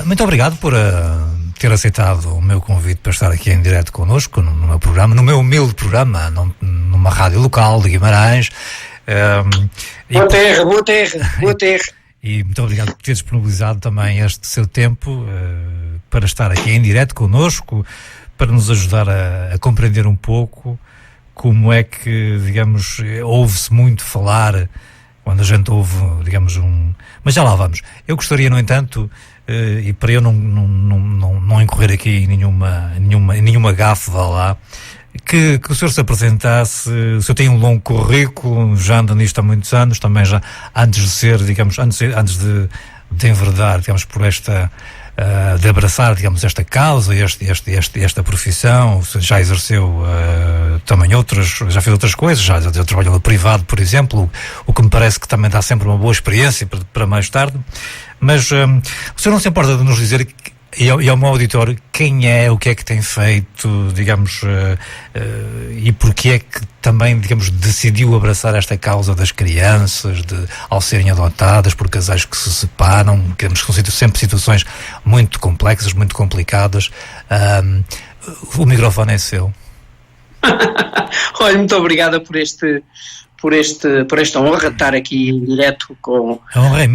Muito obrigado por ter aceitado o meu convite para estar aqui em direto connosco, no meu programa, no meu humilde programa, numa rádio local de Guimarães. Boa terra. E muito obrigado por ter disponibilizado também este seu tempo para estar aqui em direto connosco, para nos ajudar a compreender um pouco como é que, digamos, ouve-se muito falar quando a gente ouve, digamos, Mas já lá vamos. Eu gostaria, no entanto, e para eu não incorrer aqui em nenhuma gafe, vá lá, que o senhor se apresentasse. O senhor tem um longo currículo, já anda nisto há muitos anos, também já antes de ser, digamos, antes de enverdar, digamos, por esta, de abraçar, digamos, esta causa, esta profissão. O senhor já exerceu também já fez outras coisas, já trabalhou no privado, por exemplo, o que me parece que também dá sempre uma boa experiência para mais tarde. Mas o senhor não se importa de nos dizer, e ao meu auditório, quem é, o que é que tem feito, digamos, e porque é que também, digamos, decidiu abraçar esta causa das crianças, ao serem adotadas por casais que se separam, digamos, que são sempre situações muito complexas, muito complicadas. O microfone é seu. Olha, muito obrigada por esta honra de estar aqui em direto com... A honra é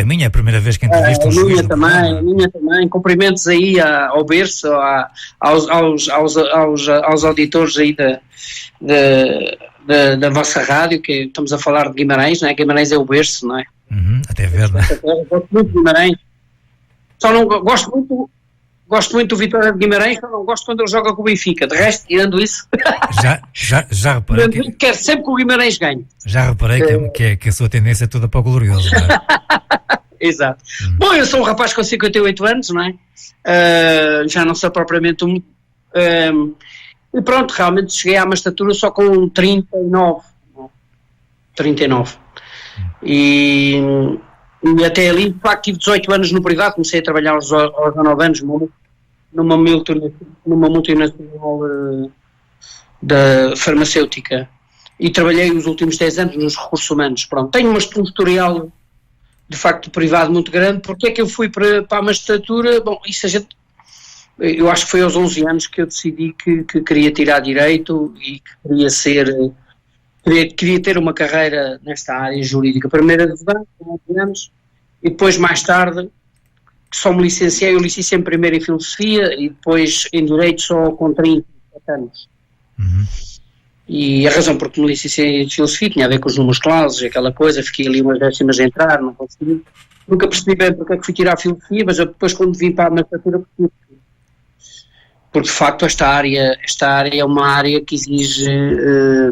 minha, é a primeira vez que entrevisto um juiz. A minha também. Cumprimentos aí ao berço, aos auditores aí da vossa rádio, que estamos a falar de Guimarães, não é? Guimarães é o berço, não é? Até ver, não é? Gosto muito de Guimarães. Só não gosto muito do Vitória de Guimarães, só não gosto quando ele joga com o Benfica. De resto, tirando isso... Já reparei quero sempre que o Guimarães ganhe. Já reparei que a sua tendência é toda para o glorioso, não é? Exato. Bom, eu sou um rapaz com 58 anos, não é? Já não sou propriamente e pronto, realmente cheguei à magistratura só com 39. E até ali, de facto, tive 18 anos no privado, comecei a trabalhar aos 19 anos numa multinacional da farmacêutica, e trabalhei os últimos 10 anos nos recursos humanos. Pronto, tenho um historial de facto privado muito grande. Porque é que eu fui para a magistratura? Bom, eu acho que foi aos 11 anos que eu decidi que queria tirar direito e que queria ter uma carreira nesta área jurídica. Primeiro advogado, com 11 anos, e depois, mais tarde, só me licenciei. Eu licenciei-me primeiro em filosofia e depois em direito só com 37 anos. E a razão por que me licenciei em filosofia tinha a ver com os números clausos, aquela coisa. Fiquei ali umas décimas a entrar, não consegui. Nunca percebi bem porque é que fui tirar a filosofia, mas eu depois, quando vim para a magistratura, percebi. Porque, de facto, esta área é uma área que exige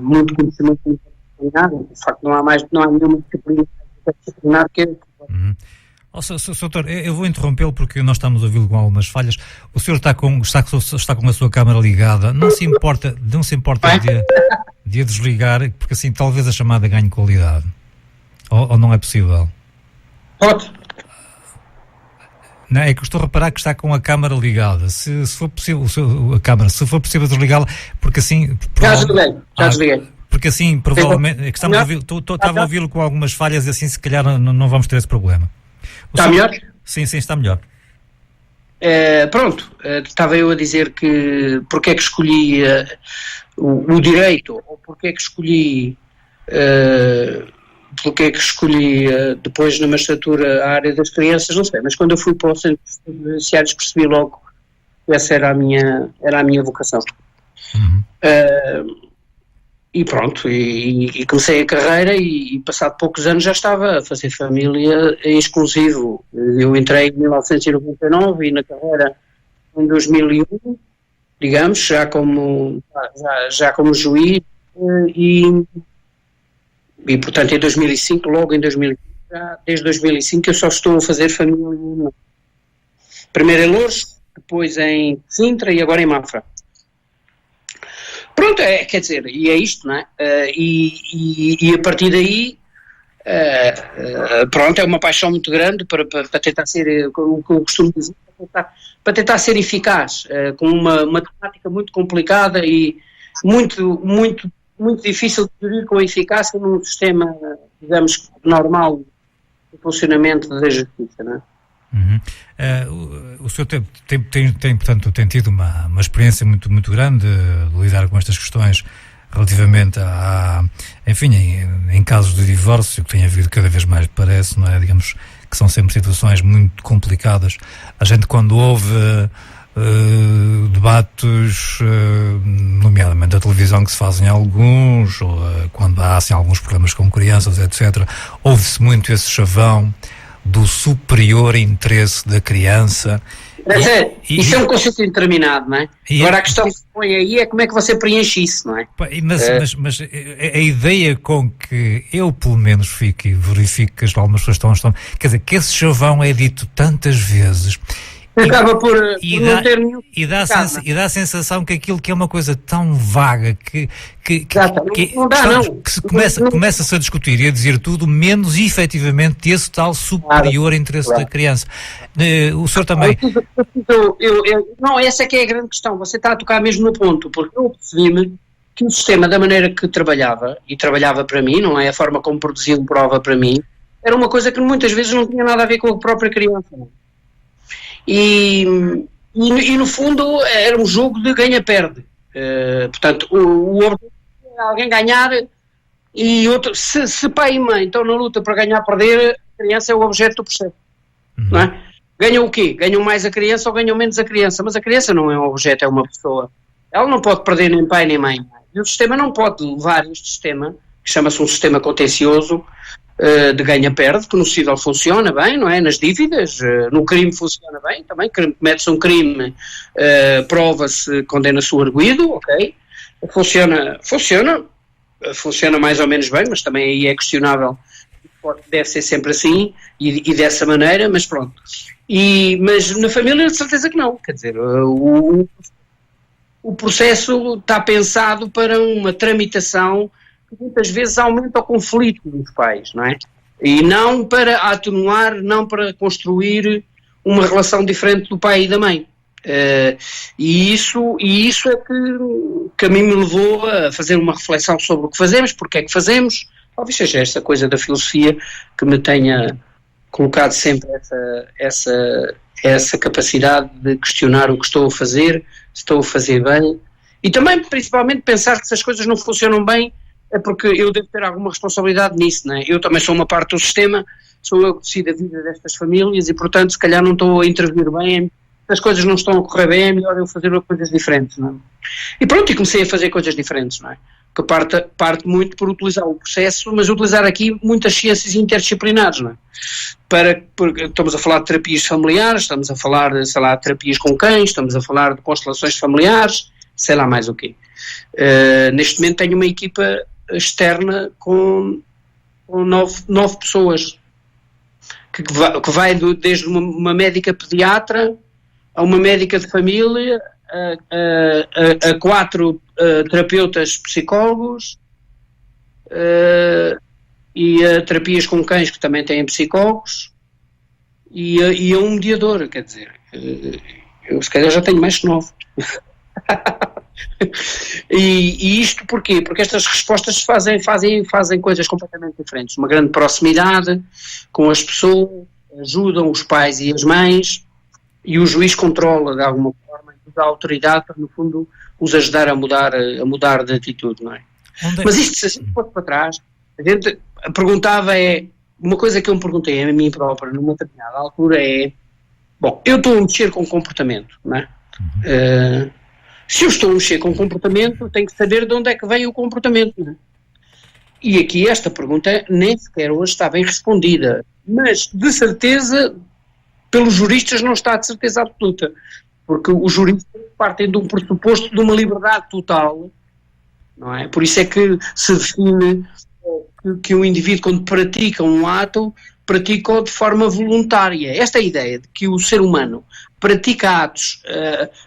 muito conhecimento multidisciplinar. De facto, não há nenhuma disciplinar que Doutor, eu vou interrompê-lo porque nós estamos a ouvi-lo com algumas falhas. O senhor está com a sua câmara ligada. Não se importa de a desligar, porque assim talvez a chamada ganhe qualidade. Ou não é possível? Pode. Não, é que eu estou a reparar que está com a câmara ligada. Se for possível, se for possível desligá-la, porque assim... Já desliguei. Porque assim, provavelmente... É que estava a ouvi-lo com algumas falhas e assim, se calhar, não vamos ter esse problema. Está melhor? Sim, está melhor. Pronto, estava eu a dizer que porque é que escolhi o direito, ou porque é que escolhi depois na magistratura a área das crianças, não sei, mas quando eu fui para o centro de judiciários percebi logo que essa era a minha vocação. E pronto, e comecei a carreira e passado poucos anos já estava a fazer família em exclusivo. Eu entrei em 1999 e na carreira em 2001, digamos, já como juiz, e portanto em 2005, logo em 2005, desde 2005 eu só estou a fazer família. Primeiro em Loures, depois em Sintra e agora em Mafra. Pronto, quer dizer, e é isto, não é? E a partir daí, pronto, é uma paixão muito grande para tentar ser, como eu costumo dizer, para tentar ser eficaz, com uma temática muito complicada e muito, muito, muito difícil de gerir com eficácia num sistema, digamos, normal de funcionamento da justiça, não é? senhor portanto, tem tido uma experiência muito grande de lidar com estas questões relativamente enfim, em casos de divórcio, que tem havido cada vez mais, parece, não é? Digamos que são sempre situações muito complicadas. A gente, quando ouve debates, nomeadamente da televisão, que se fazem alguns, ou quando há assim, alguns problemas com crianças, etc., ouve-se muito esse chavão do superior interesse da criança. Isso é um conceito indeterminado, não é? Agora a questão que se põe aí é como é que você preenche isso, não é? Mas a ideia com que eu, pelo menos, fico e verifico que algumas pessoas estão, quer dizer, que esse chavão é dito tantas vezes acaba por não ter nenhum e dá a sensação que aquilo que é uma coisa tão vaga que se começa-se a discutir e a dizer tudo, menos efetivamente esse tal superior interesse da criança. O senhor também... Não, essa é que é a grande questão. Você está a tocar mesmo no ponto, porque eu percebi-me que o sistema, da maneira que trabalhava, e trabalhava para mim, não é? A forma como produziam prova para mim, era uma coisa que muitas vezes não tinha nada a ver com a própria criança. E no fundo era um jogo de ganha-perde. Portanto, o objetivo é alguém ganhar e outro, se pai e mãe estão na luta para ganhar-perder, a criança é o objeto do processo. Não é? Ganham o quê? Ganham mais a criança ou ganham menos a criança? Mas a criança não é um objeto, é uma pessoa. Ela não pode perder nem pai nem mãe. E o sistema não pode levar este sistema, que chama-se um sistema contencioso, de ganha-perde, que no civil funciona bem, não é? Nas dívidas, no crime funciona bem também, comete-se um crime, prova-se, condena-se o arguido, ok? Funciona mais ou menos bem, mas também aí é questionável, deve ser sempre assim e dessa maneira, mas pronto. Mas na família de certeza que não, quer dizer, o processo está pensado para uma tramitação que muitas vezes aumenta o conflito dos pais, não é? E não para atenuar, não para construir uma relação diferente do pai e da mãe. E isso é que a mim me levou a fazer uma reflexão sobre o que fazemos, porque é que fazemos. Talvez seja esta coisa da filosofia que me tenha colocado sempre essa capacidade de questionar o que estou a fazer, se estou a fazer bem, e também, principalmente, pensar que se as coisas não funcionam bem, é porque eu devo ter alguma responsabilidade nisso, não é? Eu também sou uma parte do sistema, sou eu que decido a vida destas famílias e, portanto, se calhar não estou a intervir bem, se as coisas não estão a correr bem, é melhor eu fazer coisas diferentes, não é? E pronto, e comecei a fazer coisas diferentes, não é? Que parte muito por utilizar o processo, mas utilizar aqui muitas ciências interdisciplinares, não é? Porque estamos a falar de terapias familiares, estamos a falar, sei lá, de terapias com cães, estamos a falar de constelações familiares, sei lá mais o quê. Neste momento tenho uma equipa externa com 9 pessoas, que vai desde uma médica pediatra a uma médica de família, a 4 terapeutas psicólogos e a terapias com cães que também têm psicólogos e a um mediador, quer dizer, eu se calhar já tenho mais que 9. E isto porquê? Porque estas respostas fazem coisas completamente diferentes, uma grande proximidade com as pessoas, ajudam os pais e as mães, e o juiz controla de alguma forma, e dá autoridade para, no fundo, os ajudar a mudar de atitude, não é? Mas isto, se a gente fosse para trás, a gente perguntava, uma coisa que eu me perguntei a mim própria numa determinada altura bom, eu estou a mexer com comportamento, não é? Se eu estou a mexer com comportamento, tenho que saber de onde é que vem o comportamento, não é? E aqui esta pergunta nem sequer hoje está bem respondida, mas de certeza, pelos juristas não está de certeza absoluta, porque os juristas partem de um pressuposto de uma liberdade total, não é? Por isso é que se define que o indivíduo, quando pratica um ato, pratica-o de forma voluntária. Esta ideia de que o ser humano pratica atos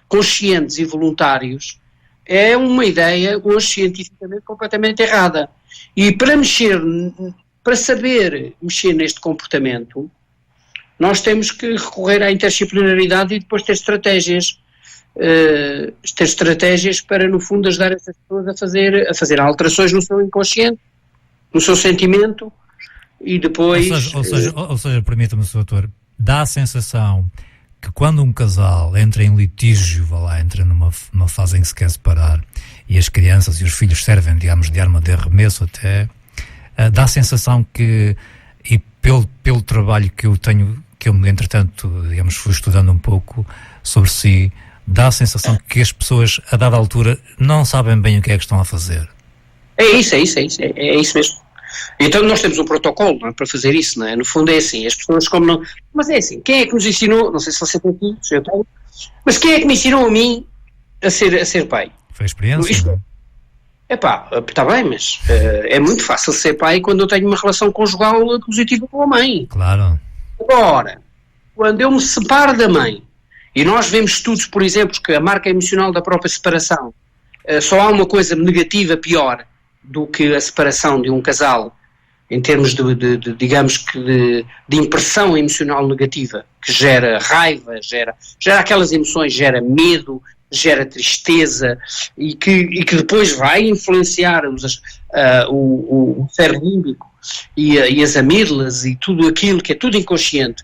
conscientes e voluntários é uma ideia hoje cientificamente completamente errada. E para saber mexer neste comportamento, nós temos que recorrer à interdisciplinaridade e depois ter estratégias para, no fundo, ajudar essas pessoas a fazer alterações no seu inconsciente, no seu sentimento, e depois... Ou seja, permita-me, Sr. Doutor, dá a sensação que quando um casal entra em litígio, entra numa fase em que se quer separar, e as crianças e os filhos servem, digamos, de arma de arremesso até, dá a sensação que, e pelo trabalho que eu tenho, que eu, entretanto, digamos, fui estudando um pouco sobre si, dá a sensação que as pessoas, a dada altura, não sabem bem o que é que estão a fazer. É isso mesmo. Então nós temos um protocolo, não é, para fazer isso, não é? No fundo é assim, as pessoas como não... Mas é assim, quem é que nos ensinou, não sei se você tem filhos, eu tenho, mas quem é que me ensinou a mim a ser pai? Foi a experiência, isto, não é? Está bem, mas é muito fácil ser pai quando eu tenho uma relação conjugal positiva com a mãe. Claro. Agora, quando eu me separo da mãe, e nós vemos estudos, por exemplo, que a marca emocional da própria separação, só há uma coisa negativa pior do que a separação de um casal, em termos digamos que de impressão emocional negativa, que gera raiva, gera aquelas emoções, gera medo, gera tristeza, e que depois vai influenciar o cérebro límbico e as amígdalas e tudo aquilo que é tudo inconsciente.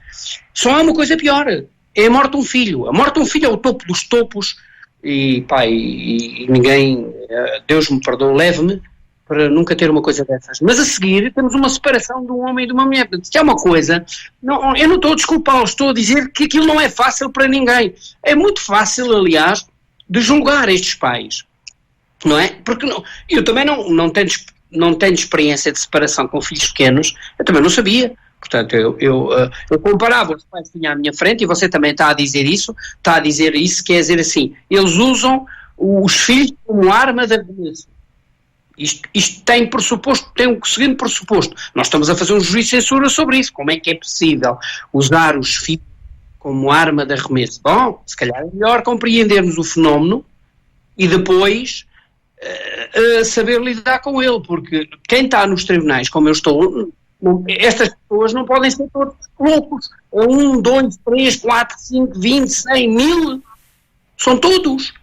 Só há uma coisa pior, é a morte de um filho. A morte de um filho é o topo dos topos, e ninguém, Deus me perdoe, leve-me para nunca ter uma coisa dessas. Mas a seguir temos uma separação de um homem e de uma mulher. Se é uma coisa, eu não estou a desculpá-los, estou a dizer que aquilo não é fácil para ninguém. É muito fácil, aliás, de julgar estes pais, não é? Porque eu também não tenho experiência de separação com filhos pequenos, eu também não sabia. Portanto, eu comparava os pais que tinha à minha frente, e você também está a dizer isso, quer dizer assim, eles usam os filhos como arma de arremesso. Isto tem um seguinte pressuposto. Nós estamos a fazer um juízo de censura sobre isso. Como é que é possível usar os filhos como arma de arremesso? Bom, se calhar é melhor compreendermos o fenómeno e depois saber lidar com ele, porque quem está nos tribunais, como eu estou, estas pessoas não podem ser todos loucos. 1, 2, 3, 4, 5, 20, 100, 1000. São todos.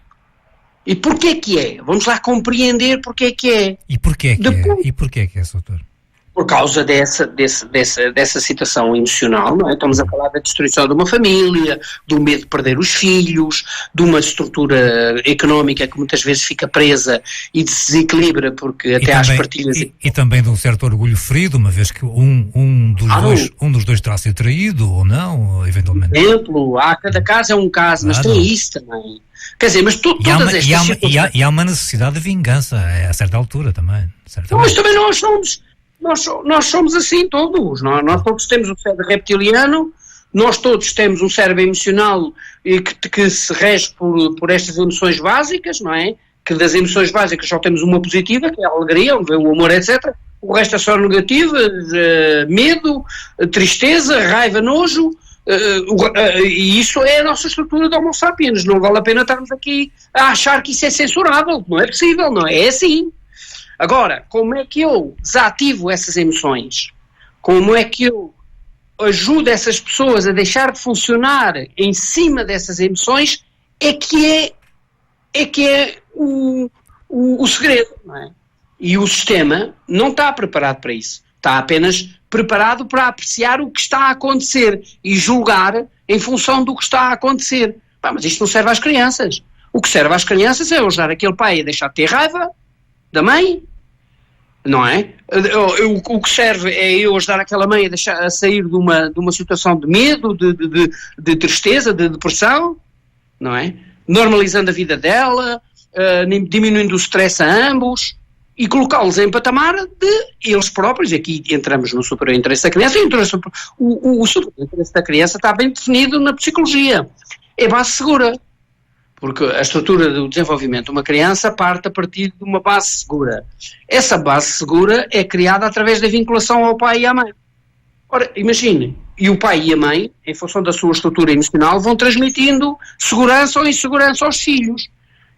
E porquê que é? Vamos lá compreender porquê que é. E porquê que é? E porquê que é, doutor? Por causa dessa situação emocional, não é? Estamos a falar da destruição de uma família, do medo de perder os filhos, de uma estrutura económica que muitas vezes fica presa e desequilibra, porque até às partilhas... E também de um certo orgulho ferido, uma vez que um dos dois terá sido traído, ou não, eventualmente. Por exemplo, cada caso é um caso, mas tem isso também. Quer dizer, mas todas estas situações... E há uma necessidade de vingança, a certa altura também. Mas também nós somos assim todos, nós todos temos um cérebro reptiliano, nós todos temos um cérebro emocional que se rege por estas emoções básicas, não é? Que das emoções básicas só temos uma positiva, que é a alegria, o amor, etc. O resto é só negativa, medo, tristeza, raiva, nojo, e isso é a nossa estrutura de Homo sapiens. Não vale a pena estarmos aqui a achar que isso é censurável, não é possível, não é assim. Agora, como é que eu desativo essas emoções? Como é que eu ajudo essas pessoas a deixar de funcionar em cima dessas emoções? É que é o segredo, não é? E o sistema não está preparado para isso. Está apenas preparado para apreciar o que está a acontecer e julgar em função do que está a acontecer. Mas isto não serve às crianças. O que serve às crianças é ajudar aquele pai a deixar de ter raiva da mãe, não é? O que serve é eu ajudar aquela mãe a sair de uma situação de medo, de tristeza, de depressão, não é? Normalizando a vida dela, diminuindo o stress a ambos e colocá-los em patamar de eles próprios. Aqui entramos no superior interesse da criança, e o superior interesse da criança está bem definido na psicologia. É base segura. Porque a estrutura do desenvolvimento de uma criança parte a partir de uma base segura. Essa base segura é criada através da vinculação ao pai e à mãe. Ora, imagine, e o pai e a mãe, em função da sua estrutura emocional, vão transmitindo segurança ou insegurança aos filhos.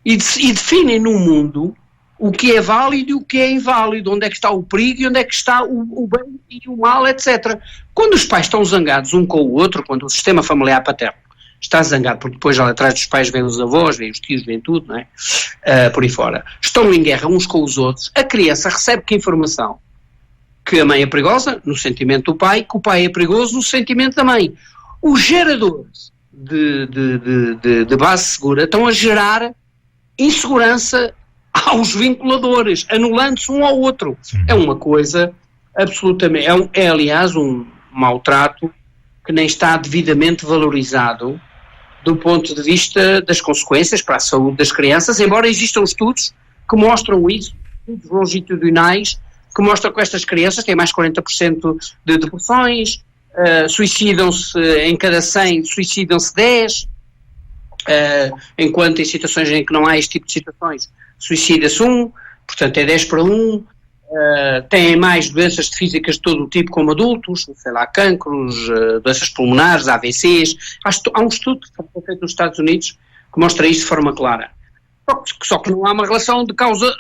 E definem no mundo o que é válido e o que é inválido, onde é que está o perigo e onde é que está o bem e o mal, etc. Quando os pais estão zangados um com o outro, quando o sistema familiar paterno está zangado, porque depois lá atrás dos pais vêm os avós, vêm os tios, vêm tudo, não é? Por aí fora. Estão em guerra uns com os outros. A criança recebe que informação? Que a mãe é perigosa, no sentimento do pai, que o pai é perigoso, no sentimento da mãe. Os geradores de base segura estão a gerar insegurança aos vinculadores, anulando-se um ao outro. É uma coisa absolutamente... aliás, um maltrato que nem está devidamente valorizado do ponto de vista das consequências para a saúde das crianças, embora existam estudos que mostram isso, estudos longitudinais, que mostram que estas crianças têm mais 40% de depressões, suicidam-se, em cada 100, suicidam-se 10, enquanto em situações em que não há este tipo de situações, suicida-se 1, portanto é 10 para 1, têm mais doenças físicas de todo o tipo como adultos, sei lá, cancros, doenças pulmonares, AVCs. Há um estudo que foi feito nos Estados Unidos que mostra isso de forma clara. Só que não há uma relação de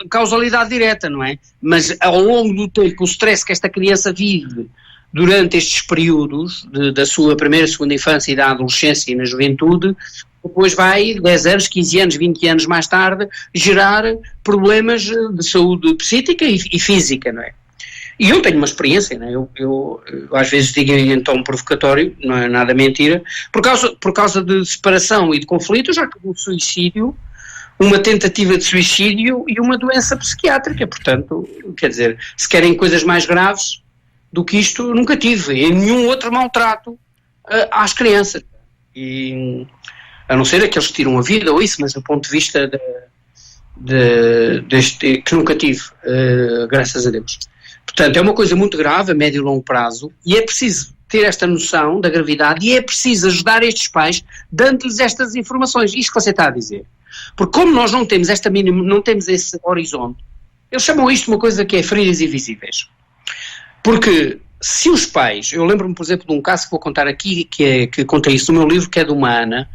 causalidade direta, não é? Mas ao longo do tempo, o stress que esta criança vive durante estes períodos da sua primeira, segunda infância e da adolescência e na juventude, depois vai, 10 anos, 15 anos, 20 anos mais tarde, gerar problemas de saúde psíquica e física, não é? E eu tenho uma experiência, não é? Eu às vezes digo em tom provocatório, não é nada mentira, por causa de separação e de conflito, eu já tive um suicídio, uma tentativa de suicídio e uma doença psiquiátrica, portanto, quer dizer, se querem coisas mais graves do que isto, nunca tive, em nenhum outro maltrato às crianças. E... a não ser aqueles que tiram a vida ou isso, mas do ponto de vista deste, que nunca tive, graças a Deus. Portanto, é uma coisa muito grave a médio e longo prazo e é preciso ter esta noção da gravidade e é preciso ajudar estes pais dando-lhes estas informações. Isto que você está a dizer. Porque como nós não temos não temos esse horizonte, eles chamam isto de uma coisa que é feridas invisíveis. Porque se os pais, eu lembro-me, por exemplo, de um caso que vou contar aqui, que contei isso no meu livro, que é de uma Ana.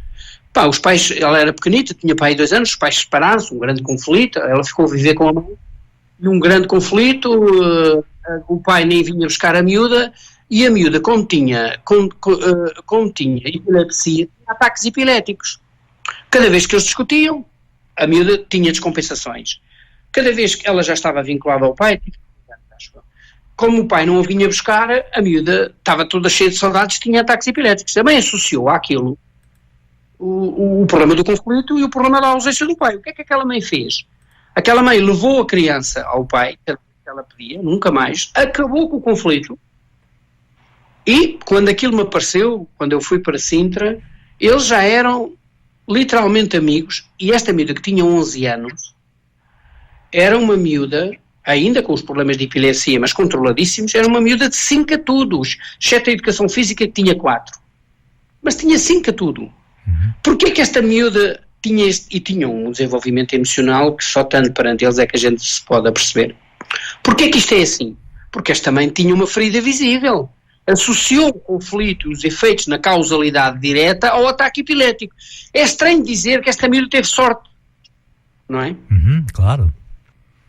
Os pais, ela era pequenita, tinha pai 2 anos, os pais separaram-se, um grande conflito, ela ficou a viver com a mãe, e um grande conflito, o pai nem vinha buscar a miúda, e a miúda, como tinha epilepsia, tinha ataques epiléticos. Cada vez que eles discutiam, a miúda tinha descompensações. Cada vez que ela já estava vinculada ao pai, como o pai não a vinha buscar, a miúda estava toda cheia de saudades, tinha ataques epiléticos. Também associou àquilo o problema do conflito e o problema da ausência do pai. O que é que aquela mãe fez? Aquela mãe levou a criança ao pai, que ela pedia, nunca mais, acabou com o conflito e quando aquilo me apareceu, quando eu fui para Sintra, eles já eram literalmente amigos e esta miúda que tinha 11 anos era uma miúda, ainda com os problemas de epilepsia, mas controladíssimos, era uma miúda de 5 a todos, exceto a educação física que tinha 4. Mas tinha 5 a tudo. Porquê que esta miúda tinha um desenvolvimento emocional que só tanto perante eles é que a gente se pode aperceber? Porquê que isto é assim? Porque esta mãe tinha uma ferida visível. Associou o conflito e os efeitos na causalidade direta ao ataque epilético. É estranho dizer que esta miúda teve sorte, não é? Claro.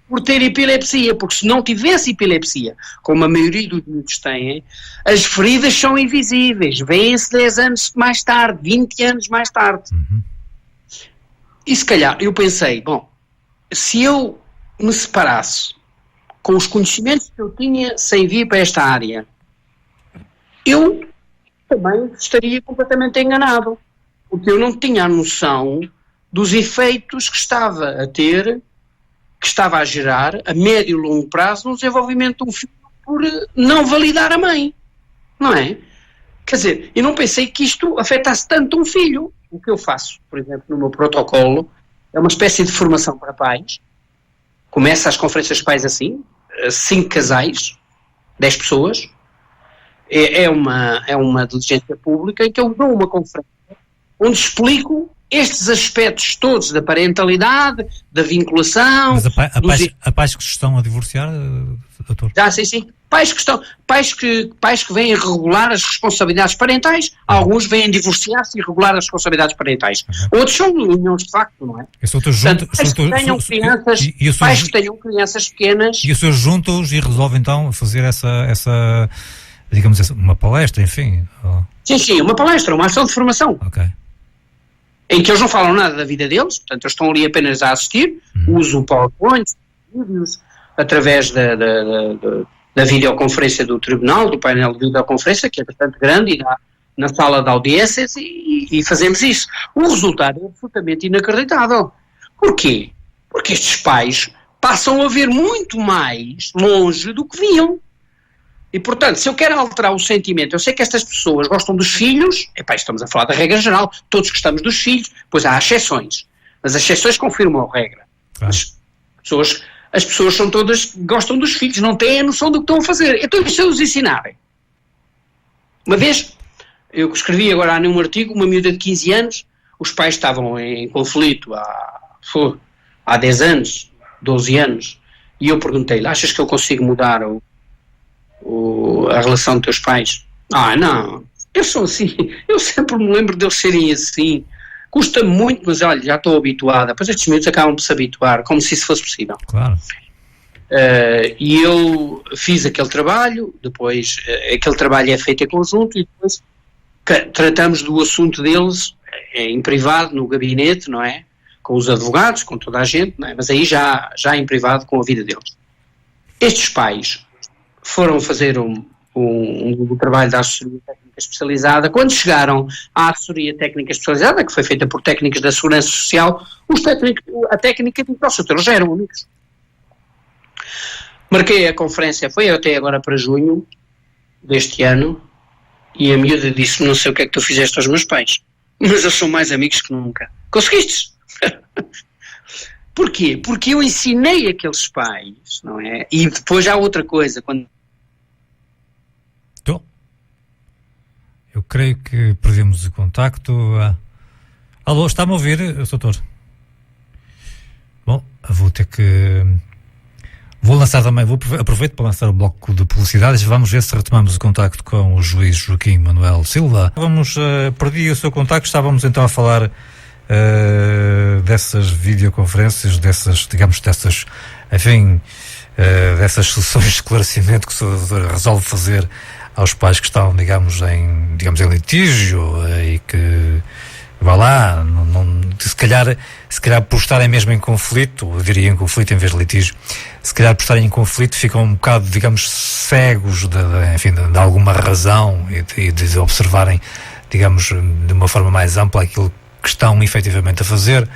Por ter epilepsia, porque se não tivesse epilepsia, como a maioria dos miúdos têm, as feridas são invisíveis, vêm-se 10 anos mais tarde, 20 anos mais tarde. E se calhar, eu pensei, bom, se eu me separasse com os conhecimentos que eu tinha sem vir para esta área, eu também estaria completamente enganado, porque eu não tinha a noção dos efeitos que estava a ter, que estava a gerar a médio e longo prazo no desenvolvimento de um filho por não validar a mãe, não é? Quer dizer, eu não pensei que isto afetasse tanto um filho. O que eu faço, por exemplo, no meu protocolo, é uma espécie de formação para pais. Começa as conferências de pais assim, 5 casais, 10 pessoas, é uma diligência pública em que eu dou uma conferência onde explico estes aspectos todos da parentalidade, da vinculação. Mas há pais que se estão a divorciar, doutor? Sim. Pais que vêm a regular as responsabilidades parentais, alguns vêm divorciar-se e regular as responsabilidades parentais. Outros são uniões de facto, não é? Pais que tenham crianças pequenas. E os seus juntos e resolvem então fazer essa digamos assim, uma palestra, enfim. Sim, uma palestra, uma ação de formação. Ok. Em que eles não falam nada da vida deles, portanto eles estão ali apenas a assistir, usam PowerPoint, vídeos, através da videoconferência do tribunal, do painel de videoconferência, que é bastante grande na sala de audiências e fazemos isso. O resultado é absolutamente inacreditável. Porquê? Porque estes pais passam a ver muito mais longe do que viam. E, portanto, se eu quero alterar o sentimento, eu sei que estas pessoas gostam dos filhos, estamos a falar da regra geral, todos gostamos dos filhos, pois há exceções. Mas as exceções confirmam a regra. As pessoas são todas, gostam dos filhos, não têm a noção do que estão a fazer. Então, e se eu os ensinarem? Uma vez, eu escrevi agora num artigo, uma miúda de 15 anos, os pais estavam em conflito há 10 anos, 12 anos, e eu perguntei-lhe, achas que eu consigo mudar a relação dos teus pais? Não, eu sou assim, eu sempre me lembro deles serem assim, custa-me muito, mas olha, já estou habituada. Depois estes miúdos acabam por se habituar, como se isso fosse possível. Claro. E eu fiz aquele trabalho, depois aquele trabalho é feito em conjunto e depois tratamos do assunto deles em privado, no gabinete, não é? Com os advogados, com toda a gente, não é? Mas aí já em privado, com a vida deles. Estes pais foram fazer um trabalho da assessoria técnica especializada. Quando chegaram à assessoria técnica especializada, que foi feita por técnicos da Segurança Social, a técnica disse, nossa, eles já eram amigos. Marquei a conferência, foi até agora para junho deste ano, e a miúda disse-me, não sei o que é que tu fizeste aos meus pais, mas eles são mais amigos que nunca. Conseguiste? Porquê? Porque eu ensinei aqueles pais, não é? E depois há outra coisa, quando... Eu creio que perdemos o contacto. Alô, está-me a ouvir, doutor? Bom, vou ter que... Vou lançar também, aproveito para lançar o bloco de publicidades. Vamos ver se retomamos o contacto com o juiz Joaquim Manuel Silva. Perdi o seu contacto, estávamos então a falar dessas videoconferências, dessas sessões de esclarecimento que o senhor resolve fazer aos pais que estão, digamos, em litígio e que, vá lá, se calhar por estarem mesmo em conflito, eu diria em conflito em vez de litígio, se calhar por estarem em conflito ficam um bocado, digamos, cegos de alguma razão e de observarem, digamos, de uma forma mais ampla aquilo que estão efetivamente a fazer.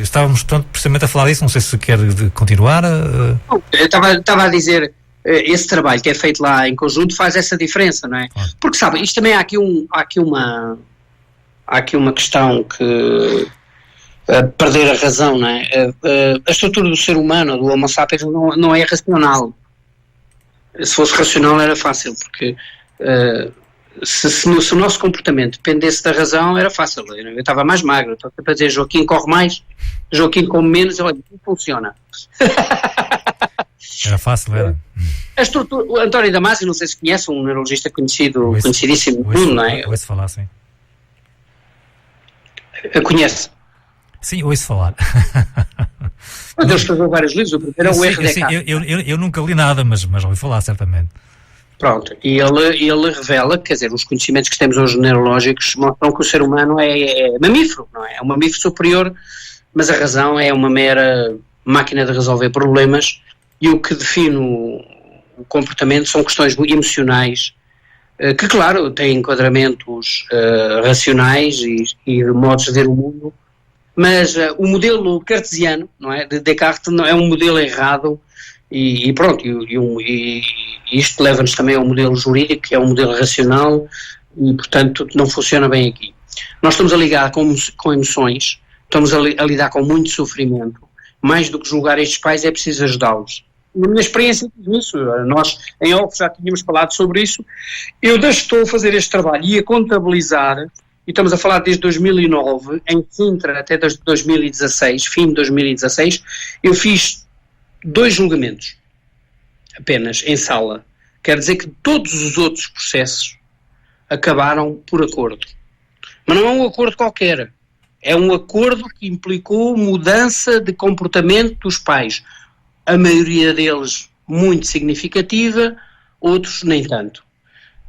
Estávamos, portanto, precisamente a falar disso, não sei se quer continuar. Eu estava a dizer... Esse trabalho que é feito lá em conjunto faz essa diferença, não é? Porque, sabe, isto também há aqui uma questão que perder a razão, não é? A estrutura do ser humano, do Homo sapiens, não é racional. Se fosse racional era fácil, porque se o nosso comportamento dependesse da razão era fácil. Eu estava mais magro, estou a dizer, Joaquim corre mais, Joaquim come menos, olha, não funciona. Era fácil, era. A estrutura, o António Damasio, não sei se conhece, um neurologista conhecidíssimo no mundo, não é? Ouço falar, sim. Conhece? Sim, ouço falar. Ele escreveu vários livros, o primeiro é o RDK. Eu nunca li nada, mas ouvi falar, certamente. Pronto, e ele revela, quer dizer, os conhecimentos que temos hoje neurológicos mostram que o ser humano é mamífero, não é? É um mamífero superior, mas a razão é uma mera máquina de resolver problemas. E o que define o comportamento são questões emocionais, que, claro, têm enquadramentos racionais e modos de ver o mundo, mas o modelo cartesiano, não é, de Descartes, não é um modelo errado, e pronto, e isto leva-nos também ao modelo jurídico, que é um modelo racional, e, portanto, não funciona bem aqui. Nós estamos a lidar com emoções, estamos a lidar com muito sofrimento. Mais do que julgar estes pais, é preciso ajudá-los. Na minha experiência nisso, nós em off já tínhamos falado sobre isso, eu estou a fazer este trabalho e a contabilizar, e estamos a falar desde 2009, em Sintra até 2016, fim de 2016, eu fiz 2 julgamentos, apenas, em sala. Quer dizer que todos os outros processos acabaram por acordo. Mas não é um acordo qualquer. É um acordo que implicou mudança de comportamento dos pais. A maioria deles muito significativa, outros nem tanto.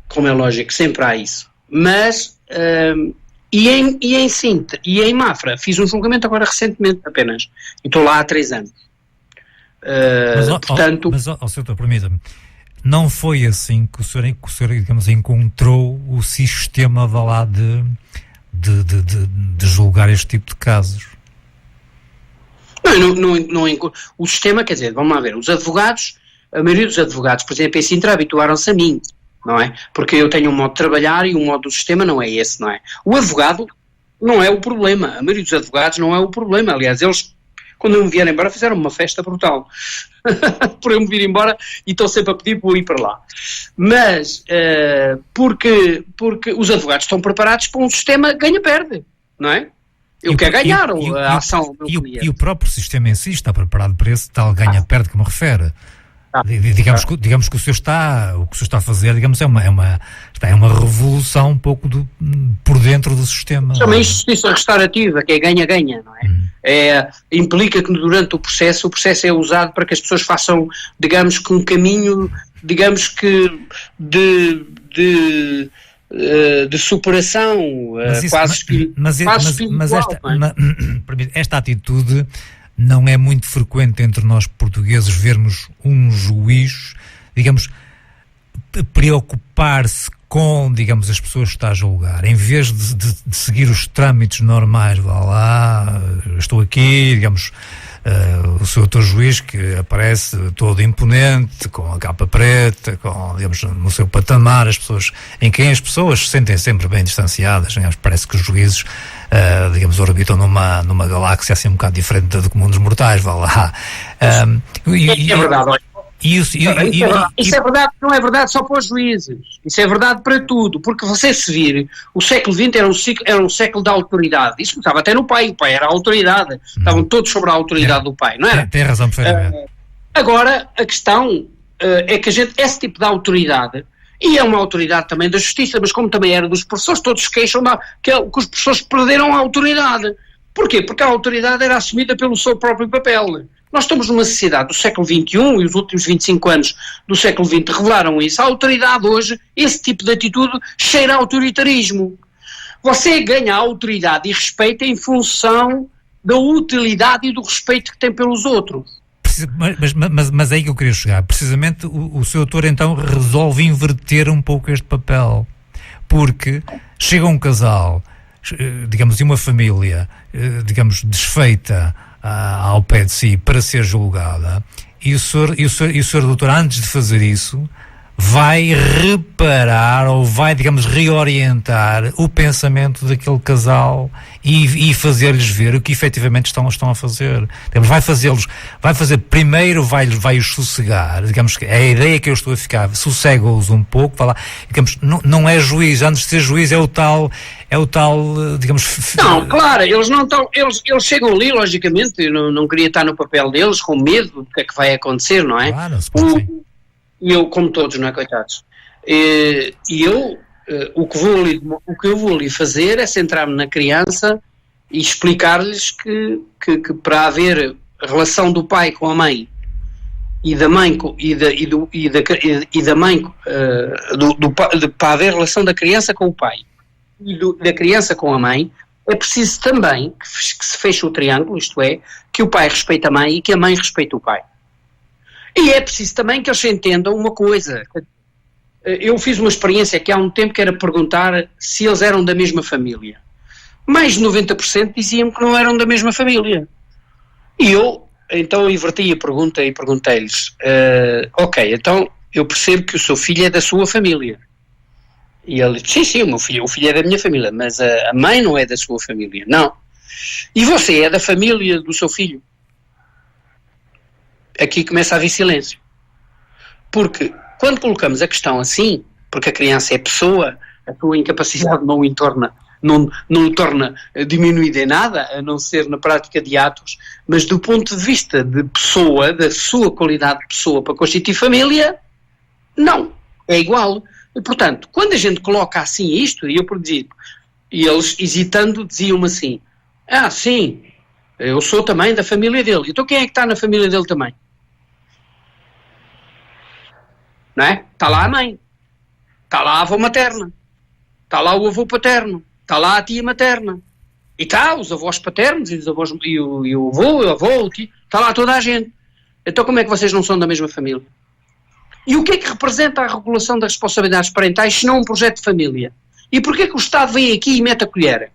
Como é lógico, sempre há isso. Mas, e em Sintra, e em Mafra, fiz um julgamento agora recentemente apenas. E estou lá há 3 anos. Portanto... Mas, doutor, permita-me. não foi assim que o senhor digamos, encontrou o sistema de julgar este tipo de casos. O sistema, quer dizer, vamos lá ver, os advogados, a maioria dos advogados, por exemplo, em Sintra, habituaram-se a mim, não é? Porque eu tenho um modo de trabalhar e o modo do sistema não é esse, não é? O advogado não é o problema, a maioria dos advogados não é o problema, aliás, eles, quando eu me vieram embora, fizeram uma festa brutal, por eu me vir embora, e estão sempre a pedir para eu ir para lá. Mas, porque os advogados estão preparados para um sistema ganha-perde, não é? Eu quero ganhar a ação do meu cliente. E o próprio sistema em si está preparado para esse tal ganha-perde que me refere. Digamos que o que o senhor está a fazer, digamos, é uma revolução um pouco por dentro do sistema. Chama isso justiça restaurativa, que é ganha-ganha, não é? Implica que durante o processo é usado para que as pessoas façam, digamos, que um caminho, digamos que de superação, esta atitude não é muito frequente entre nós portugueses vermos um juiz, digamos, preocupar-se com, digamos, as pessoas que está a julgar, em vez de seguir os trâmites normais. Vá lá, estou aqui, digamos, o seu doutor juiz que aparece todo imponente, com a capa preta, digamos, no seu patamar, em quem as pessoas se sentem sempre bem distanciadas, digamos, parece que os juízes, digamos, orbitam numa galáxia assim um bocado diferente do comum dos mortais, vá lá. É verdade, olha. Isso é verdade, não é verdade só para os juízes, isso é verdade para tudo, porque você se vir, o século XX era um século da autoridade, isso estava até no pai, o pai era a autoridade, estavam todos sobre a autoridade do pai, não era? Tem razão, perfeitamente. Agora, a questão é que esse tipo de autoridade, e é uma autoridade também da justiça, mas como também era dos professores, todos se queixam que os professores perderam a autoridade. Porquê? Porque a autoridade era assumida pelo seu próprio papel. Nós estamos numa sociedade do século XXI e os últimos 25 anos do século XX revelaram isso. A autoridade hoje, esse tipo de atitude, cheira a autoritarismo. Você ganha a autoridade e respeito em função da utilidade e do respeito que tem pelos outros. Mas é aí que eu queria chegar. Precisamente o seu autor então resolve inverter um pouco este papel. Porque chega um casal, digamos, de uma família, digamos, desfeita ao pé de si para ser julgada, e o senhor doutor, antes de fazer isso, vai reparar ou vai, digamos, reorientar o pensamento daquele casal e fazer-lhes ver o que efetivamente estão a fazer. Digamos, vai fazer primeiro, vai-os sossegar, digamos que a ideia que eu estou a ficar, sossega-os um pouco, vai lá, digamos, não é juiz, antes de ser juiz é o tal, digamos... Não, claro, eles não estão, eles chegam ali, logicamente, eu não queria estar no papel deles, com medo do que é que vai acontecer, não é? Claro, se pode sim. E eu, como todos, não é, coitados? O que eu vou ali fazer é centrar-me na criança e explicar-lhes que para haver relação do pai com a mãe e da mãe para haver relação da criança com o pai e da criança com a mãe, é preciso também que se feche o triângulo, isto é, que o pai respeite a mãe e que a mãe respeite o pai. E é preciso também que eles entendam uma coisa. Eu fiz uma experiência que há um tempo que era perguntar se eles eram da mesma família. Mais de 90% diziam que não eram da mesma família. E eu, então, inverti a pergunta e perguntei-lhes, ok, então eu percebo que o seu filho é da sua família. E ele disse, sim, o filho é da minha família, mas a mãe não é da sua família. Não. E você é da família do seu filho? Aqui começa a haver silêncio. Porque quando colocamos a questão assim, porque a criança é pessoa, a sua incapacidade não o torna diminuída em nada, a não ser na prática de atos, mas do ponto de vista de pessoa, da sua qualidade de pessoa para constituir família, não, é igual. E, portanto, quando a gente coloca assim isto, e eles hesitando diziam-me assim, sim, eu sou também da família dele. Então quem é que está na família dele também? Não é? Está lá a mãe, está lá a avó materna, está lá o avô paterno, está lá a tia materna, e está os avós paternos e os avós, e o avô, o tio, está lá toda a gente. Então como é que vocês não são da mesma família? E o que é que representa a regulação das responsabilidades parentais se não um projeto de família? E porquê que o Estado vem aqui e mete a colher?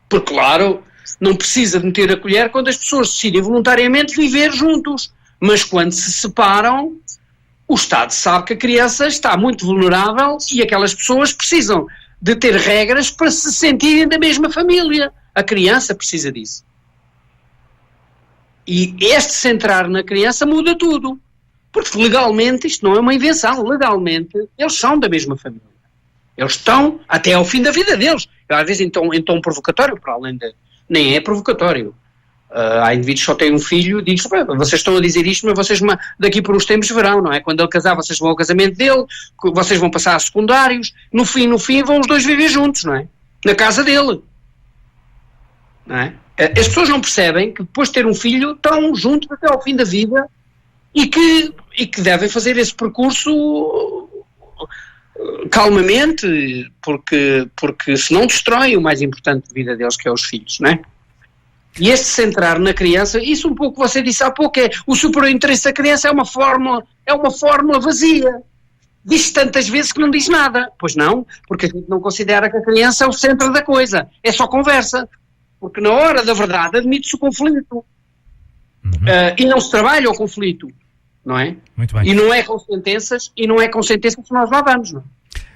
Porque, claro, não precisa de meter a colher quando as pessoas decidem voluntariamente viver juntos. Mas quando se separam, o Estado sabe que a criança está muito vulnerável e aquelas pessoas precisam de ter regras para se sentirem da mesma família. A criança precisa disso. E este centrar na criança muda tudo. Porque legalmente, isto não é uma invenção, legalmente eles são da mesma família. Eles estão até ao fim da vida deles. Às vezes em tom provocatório, para além de... Nem é provocatório. Há indivíduos que só têm um filho e dizem, vocês estão a dizer isto, mas vocês daqui por uns tempos verão, não é? Quando ele casar, vocês vão ao casamento dele, vocês vão passar a secundários, no fim vão os dois viver juntos, não é? Na casa dele. Não é? As pessoas não percebem que depois de ter um filho estão juntos até ao fim da vida e que devem fazer esse percurso calmamente, porque senão destrói o mais importante da vida deles, que é os filhos, não é? E este centrar na criança, isso um pouco você disse há pouco, o superinteresse da criança é uma fórmula vazia. Diz tantas vezes que não diz nada. Pois não, porque a gente não considera que a criança é o centro da coisa. É só conversa. Porque na hora da verdade admite-se o conflito. E não se trabalha o conflito. Não é? Muito bem. E não é com sentenças que nós lá vamos, não é?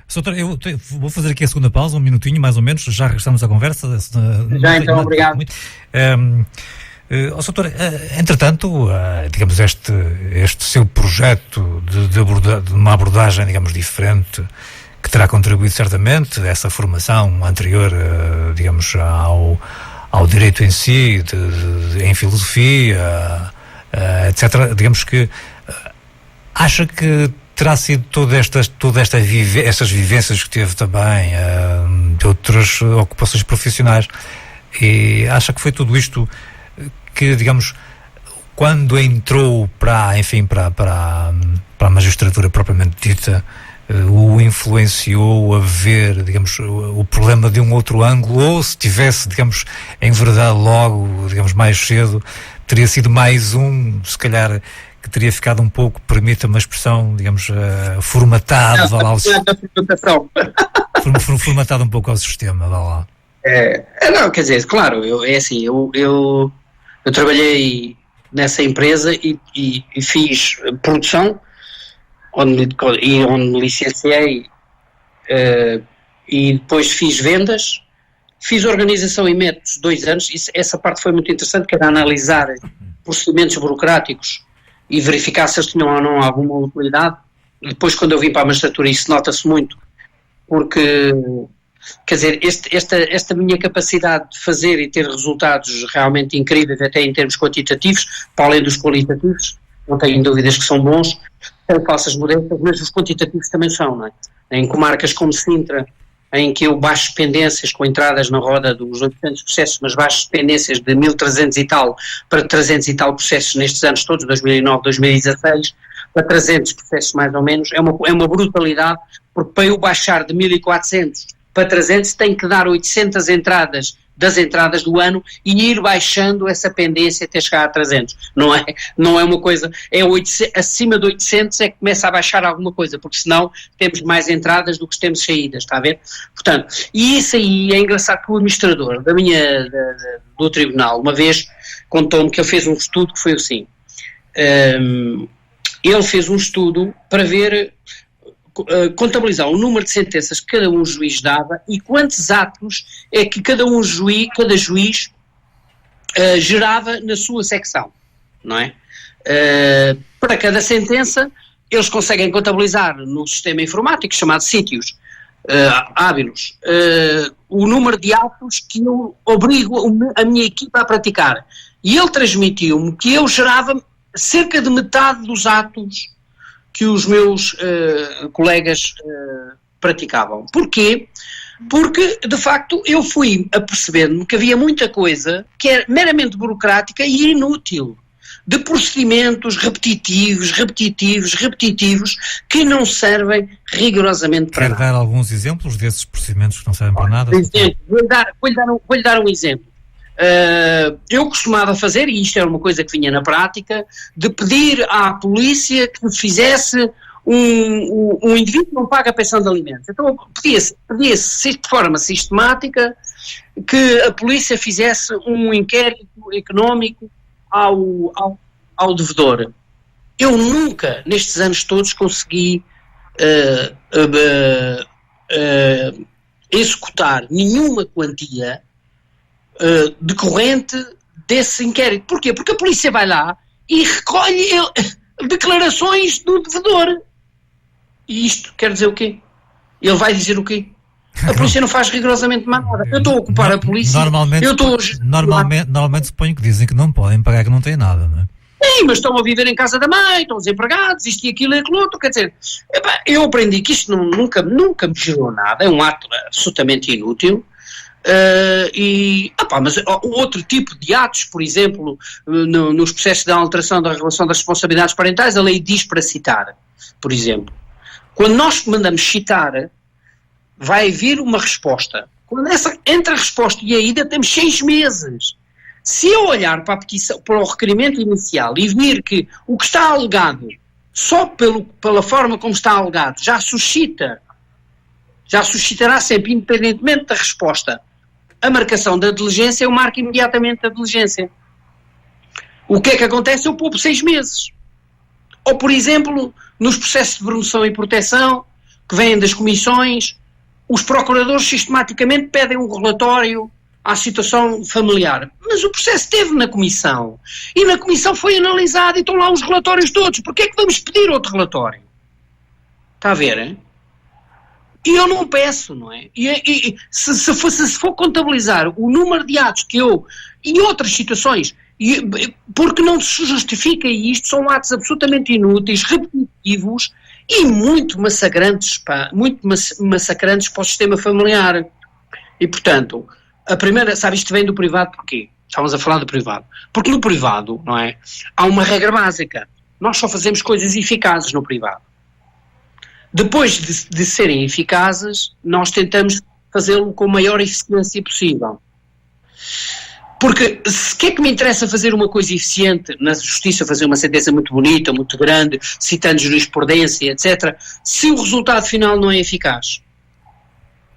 Soutor, eu vou fazer aqui a segunda pausa, um minutinho mais ou menos, já regressamos à conversa. Então, obrigado. Soutor, entretanto, digamos, este seu projeto de uma abordagem, digamos, diferente, que terá contribuído certamente, essa formação anterior, digamos, ao direito em si, em filosofia, etc., digamos que acha que terá sido estas vivências que teve também de outras ocupações profissionais, e acha que foi tudo isto que, digamos, quando entrou para a magistratura propriamente dita, o influenciou a ver, digamos, o problema de um outro ângulo, ou se tivesse, digamos, enverdado logo, digamos, mais cedo, teria sido mais se calhar, que teria ficado um pouco, permita-me a expressão, digamos, formatado, formatado um pouco ao sistema, vá lá. Não, quer dizer, claro, eu trabalhei nessa empresa e fiz produção, onde me licenciei, e depois fiz vendas, fiz organização e métodos 2 anos, essa parte foi muito interessante, que era analisar procedimentos burocráticos e verificar se eles tinham ou não alguma utilidade. Depois, quando eu vim para a magistratura, isso nota-se muito, porque, quer dizer, esta minha capacidade de fazer e ter resultados realmente incríveis, até em termos quantitativos, para além dos qualitativos, não tenho dúvidas que são bons, sem falsas modestas, mas os quantitativos também são, não é? Em comarcas como Sintra, em que eu baixo pendências com entradas na roda dos 800 processos, mas baixo pendências de 1.300 e tal para 300 e tal processos nestes anos todos, 2009, 2016, para 300 processos mais ou menos, é uma brutalidade, porque para eu baixar de 1.400 para 300 tenho que dar 800 entradas das entradas do ano e ir baixando essa pendência até chegar a 300. Não é uma coisa, acima de 800 é que começa a baixar alguma coisa, porque senão temos mais entradas do que temos saídas, está a ver? Portanto, e isso aí é engraçado que o administrador do tribunal, uma vez contou-me que ele fez um estudo que foi assim, ele fez um estudo para ver, contabilizar o número de sentenças que cada um juiz dava e quantos atos é que cada juiz gerava na sua secção, não é? Para cada sentença eles conseguem contabilizar no sistema informático chamado sítios hábilos o número de atos que eu obrigo a minha equipa a praticar, e ele transmitiu-me que eu gerava cerca de metade dos atos que os meus colegas praticavam. Porquê? Porque, de facto, eu fui apercebendo-me que havia muita coisa que era meramente burocrática e inútil, de procedimentos repetitivos, que não servem rigorosamente para nada. Quer dar alguns exemplos desses procedimentos que não servem para nada? Vou-lhe dar um exemplo. Eu costumava fazer, e isto era uma coisa que vinha na prática, de pedir à polícia que fizesse um indivíduo não paga a pensão de alimentos. Então pedia-se de forma sistemática que a polícia fizesse um inquérito económico ao devedor. Eu nunca, nestes anos todos, consegui executar nenhuma quantia decorrente desse inquérito. Porquê? Porque a polícia vai lá e recolhe declarações do devedor. E isto quer dizer o quê? Ele vai dizer o quê? A polícia não faz rigorosamente mais nada. Eu estou a ocupar a polícia. Normalmente suponho que dizem que não podem pagar, que não têm nada, não é? Sim, mas estão a viver em casa da mãe, estão desempregados, isto e aquilo e aquilo outro. Quer dizer, eu aprendi que isto nunca me gerou nada, é um ato absolutamente inútil. Mas outro tipo de atos, por exemplo, nos processos de alteração da regulação das responsabilidades parentais, a lei diz para citar, por exemplo. Quando nós mandamos citar, vai vir uma resposta. Quando entre a resposta e a ida, temos 6 meses. Se eu olhar para a petição, para o requerimento inicial e vir que o que está alegado, só pela forma como está alegado, já suscitará sempre, independentemente da resposta, a marcação da diligência, eu marco imediatamente a diligência. O que é que acontece? Eu poupo 6 meses. Ou, por exemplo, nos processos de promoção e proteção, que vêm das comissões, os procuradores sistematicamente pedem um relatório à situação familiar. Mas o processo esteve na comissão. E na comissão foi analisado e estão lá os relatórios todos. Porquê é que vamos pedir outro relatório? Está a ver, hein? E eu não peço, não é? E se for contabilizar o número de atos que eu, e outras situações, porque não se justifica isto, são atos absolutamente inúteis, repetitivos e muito massacrantes para o sistema familiar. E, portanto, a primeira, sabe, isto vem do privado porquê? Estávamos a falar do privado. Porque no privado, não é? Há uma regra básica. Nós só fazemos coisas eficazes no privado. Depois de serem eficazes, nós tentamos fazê-lo com a maior eficiência possível. Porque se que é que me interessa fazer uma coisa eficiente, na justiça fazer uma sentença muito bonita, muito grande, citando jurisprudência, etc., se o resultado final não é eficaz?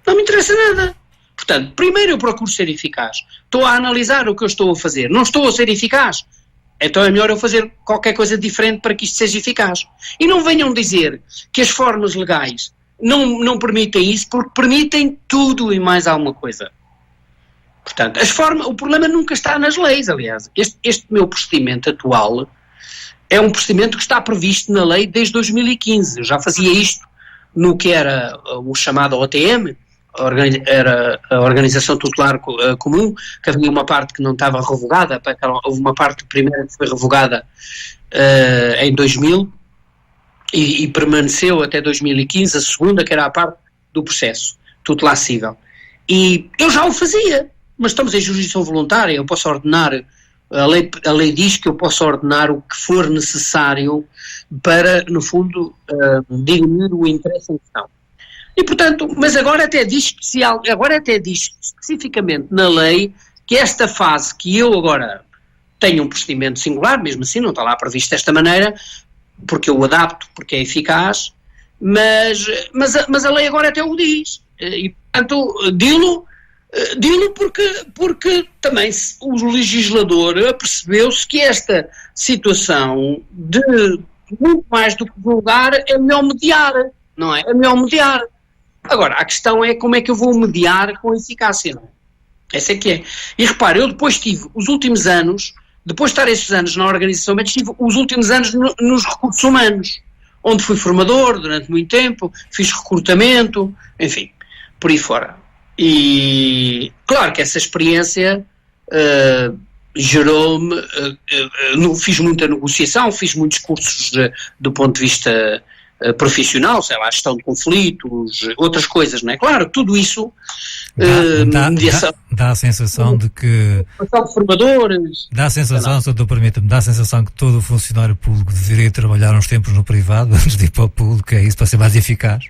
Não me interessa nada. Portanto, primeiro eu procuro ser eficaz. Estou a analisar o que eu estou a fazer. Não estou a ser eficaz? Então é melhor eu fazer qualquer coisa diferente para que isto seja eficaz. E não venham dizer que as formas legais não permitem isso, porque permitem tudo e mais alguma coisa. Portanto, o problema nunca está nas leis, aliás. Este meu procedimento atual é um procedimento que está previsto na lei desde 2015. Eu já fazia isto no que era o chamado OTM, era a Organização Tutelar Comum, que havia uma parte que não estava revogada, houve uma parte primeira que foi revogada em 2000 e permaneceu até 2015, a segunda, que era a parte do processo tutelar cível. E eu já o fazia, mas estamos em jurisdição voluntária, eu posso ordenar, a lei diz que eu posso ordenar o que for necessário para, no fundo, diminuir o interesse em questão. E, portanto, mas agora até diz especificamente na lei que esta fase que eu agora tenho um procedimento singular, mesmo assim não está lá previsto desta maneira, porque eu o adapto, porque é eficaz, mas a lei agora até o diz. E, portanto, dilo porque também o legislador apercebeu-se que esta situação de muito mais do que vulgar é melhor mediar, não é? É melhor mediar. Agora, a questão é como é que eu vou mediar com eficácia, não é? Essa é que é. E repare, eu depois tive os últimos anos, depois de estar esses anos na organização, mas tive os últimos anos nos recursos humanos, onde fui formador durante muito tempo, fiz recrutamento, enfim, por aí fora. E claro que essa experiência gerou-me, fiz muita negociação, fiz muitos cursos do ponto de vista profissional, sei lá, gestão de conflitos, outras coisas, não é? Claro, tudo isso dá a sensação de que de formadores, dá a sensação, se eu permita-me, dá a sensação que todo o funcionário público deveria trabalhar uns tempos no privado antes de ir para o público, é isso, para ser mais eficaz?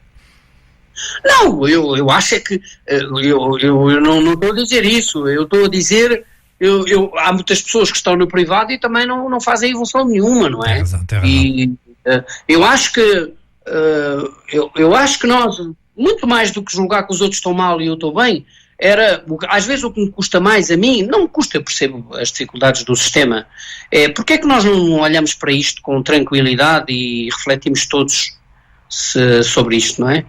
Não, eu acho é que eu não estou a dizer isso, eu estou a dizer há muitas pessoas que estão no privado e também não fazem evolução nenhuma, não é? Tem razão. E eu acho que eu acho que nós, muito mais do que julgar que os outros estão mal e eu estou bem, às vezes o que me custa mais a mim, não me custa, eu percebo as dificuldades do sistema, porque é que nós não olhamos para isto com tranquilidade e refletimos todos sobre isto, não é?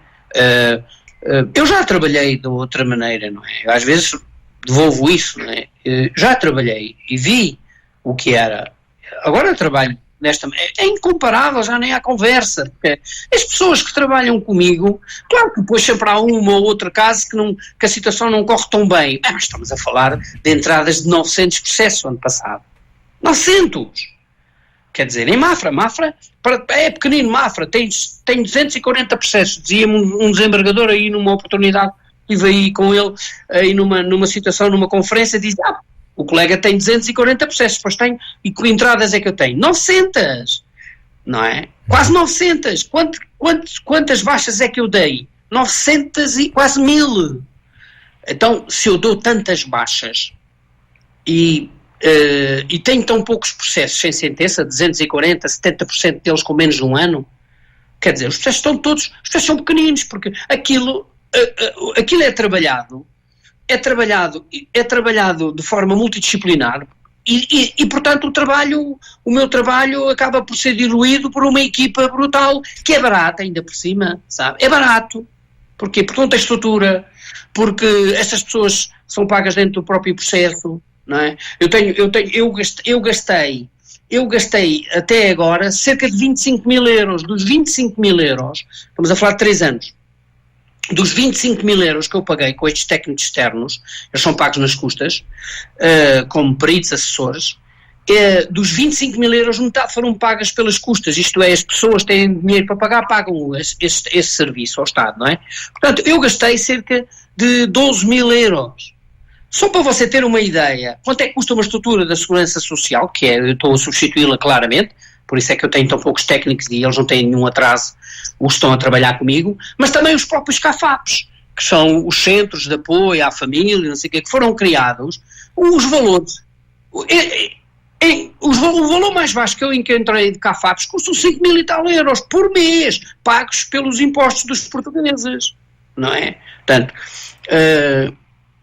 Eu já trabalhei de outra maneira, não é? Às vezes devolvo isso, não é? Já trabalhei e vi o que era. Agora eu trabalho é incomparável, já nem há conversa, porque as pessoas que trabalham comigo, claro que depois sempre há uma ou outra caso que a situação não corre tão bem, mas estamos a falar de entradas de 900 processos ano passado, 900, quer dizer, em Mafra é pequenino, Mafra tem 240 processos, dizia-me um desembargador aí numa oportunidade, estive aí com ele aí numa situação, numa conferência, diz, o colega tem 240 processos, pois tem, e que entradas é que eu tenho? 900, não é? Quase 900, quantas baixas é que eu dei? 900 e quase 1000. Então, se eu dou tantas baixas e tenho tão poucos processos sem sentença, 240, 70% deles com menos de um ano, quer dizer, os processos os processos são pequeninos, porque aquilo é trabalhado de forma multidisciplinar e portanto o meu trabalho acaba por ser diluído por uma equipa brutal, que é barata ainda por cima, sabe? É barato. Porquê? Porque não tem estrutura, porque essas pessoas são pagas dentro do próprio processo, não é? Eu gastei até agora cerca de 25 mil euros. Dos 25 mil euros, estamos a falar de 3 anos, dos 25 mil euros que eu paguei com estes técnicos externos, eles são pagos nas custas, como peritos, assessores, dos 25 mil euros, metade foram pagas pelas custas, isto é, as pessoas têm dinheiro para pagar, pagam esse serviço ao Estado, não é? Portanto, eu gastei cerca de 12 mil euros. Só para você ter uma ideia, quanto é que custa uma estrutura da Segurança Social, que eu estou a substituí-la claramente, por isso é que eu tenho tão poucos técnicos e eles não têm nenhum atraso, os estão a trabalhar comigo, mas também os próprios CAFAPs, que são os centros de apoio à família, não sei o que foram criados, os valores, o valor mais baixo que eu encontrei de CAFAPs custam 5 mil e tal euros por mês, pagos pelos impostos dos portugueses, não é? Portanto,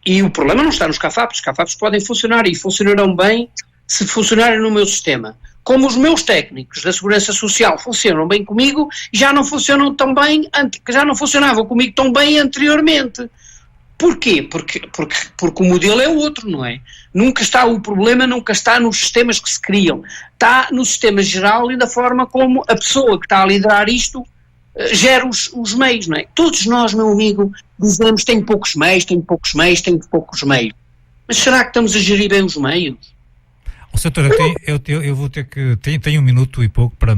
e o problema não está nos CAFAPs, os CAFAPs podem funcionar e funcionarão bem se funcionarem no meu sistema. Como os meus técnicos da Segurança Social funcionam bem comigo, já não funcionam tão bem, já não funcionavam comigo tão bem anteriormente. Porquê? Porque o modelo é outro, não é? O problema nunca está nos sistemas que se criam, está no sistema geral e da forma como a pessoa que está a liderar isto gera os meios, não é? Todos nós, meu amigo, dizemos tenho poucos meios. Mas será que estamos a gerir bem os meios? Doutor, eu vou ter que... Tenho 1 minuto e pouco para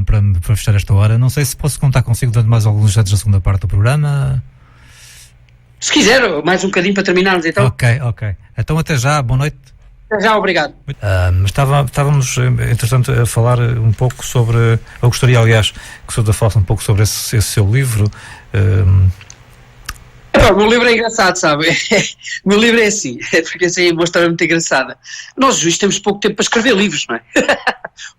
fechar esta hora. Não sei se posso contar consigo dando mais alguns dados da segunda parte do programa. Se quiser, mais um bocadinho para terminarmos, então. Ok. Então até já, boa noite. Até já, obrigado. Estávamos, entretanto, a falar um pouco sobre... Eu gostaria, aliás, que o senhor falasse um pouco sobre esse seu livro. O meu livro é engraçado, sabe? O meu livro é assim, porque assim é uma história muito engraçada. Nós, juízes, temos pouco tempo para escrever livros, não é?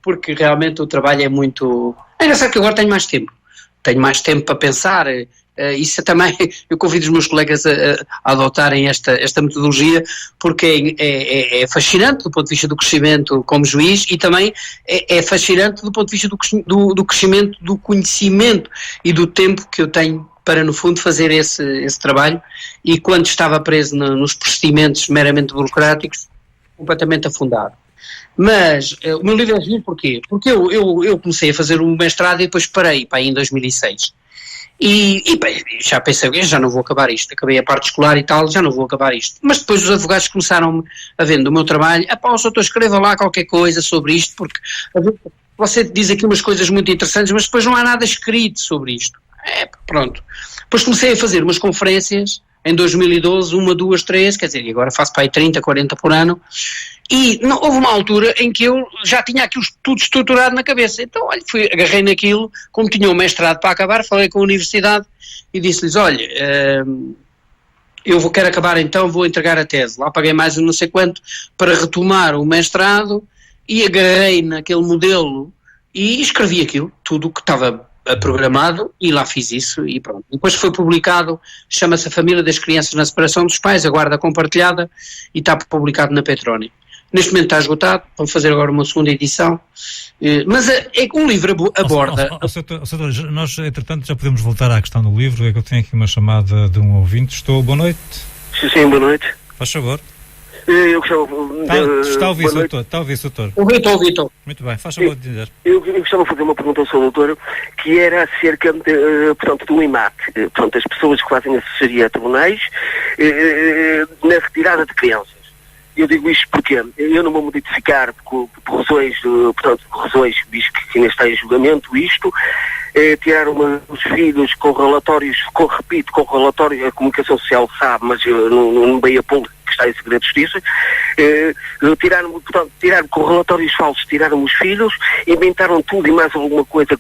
Porque realmente o trabalho é muito... É engraçado que agora tenho mais tempo para pensar. Isso também, eu convido os meus colegas a adotarem esta metodologia, porque é fascinante do ponto de vista do crescimento como juiz e também é fascinante do ponto de vista do crescimento do conhecimento e do tempo que eu tenho para, no fundo, fazer esse trabalho. E quando estava preso nos procedimentos meramente burocráticos, completamente afundado. Mas o meu livro é giro porquê? Porque eu comecei a fazer o mestrado e depois parei em 2006. E bem, já pensei, já não vou acabar isto, acabei a parte escolar e tal, já não vou acabar isto. Mas depois os advogados começaram a ver do meu trabalho, o doutor escreva lá qualquer coisa sobre isto, porque você diz aqui umas coisas muito interessantes, mas depois não há nada escrito sobre isto. Pronto. Depois comecei a fazer umas conferências em 2012, 1, 2, 3, quer dizer, e agora faço para aí 30, 40 por ano, e houve uma altura em que eu já tinha aquilo tudo estruturado na cabeça. Então, olha, agarrei naquilo, como tinha um mestrado para acabar, falei com a universidade e disse-lhes, olha, quero acabar então, vou entregar a tese. Lá paguei mais não sei quanto para retomar o mestrado e agarrei naquele modelo e escrevi aquilo, tudo o que estava programado, e lá fiz isso e pronto. Depois foi publicado, chama-se A Família das Crianças na Separação dos Pais, a Guarda Compartilhada, e está publicado na Petroni. Neste momento está esgotado, vamos fazer agora uma segunda edição, mas o livro aborda... Doutor, nós entretanto já podemos voltar à questão do livro, é que eu tenho aqui uma chamada de um ouvinte. Estou, boa noite. Sim, boa noite. Faz favor. Eu gostava está a ouvir, doutor? Está a ouvir, doutor? Ouvi. Muito bem, faz favor de dizer. Eu gostava de fazer uma pergunta ao Sr. Doutor, que era acerca, portanto, do IMAT, portanto, as pessoas que fazem assessoria a tribunais na retirada de crianças. Eu digo isto porque eu não vou modificar por razões, portanto, visto que ainda está em julgamento isto, tirar os filhos com relatórios, com relatórios, a comunicação social sabe, mas não veio a público, que está em segredo de justiça, tiraram com relatórios falsos, tiraram os filhos, inventaram tudo e mais alguma coisa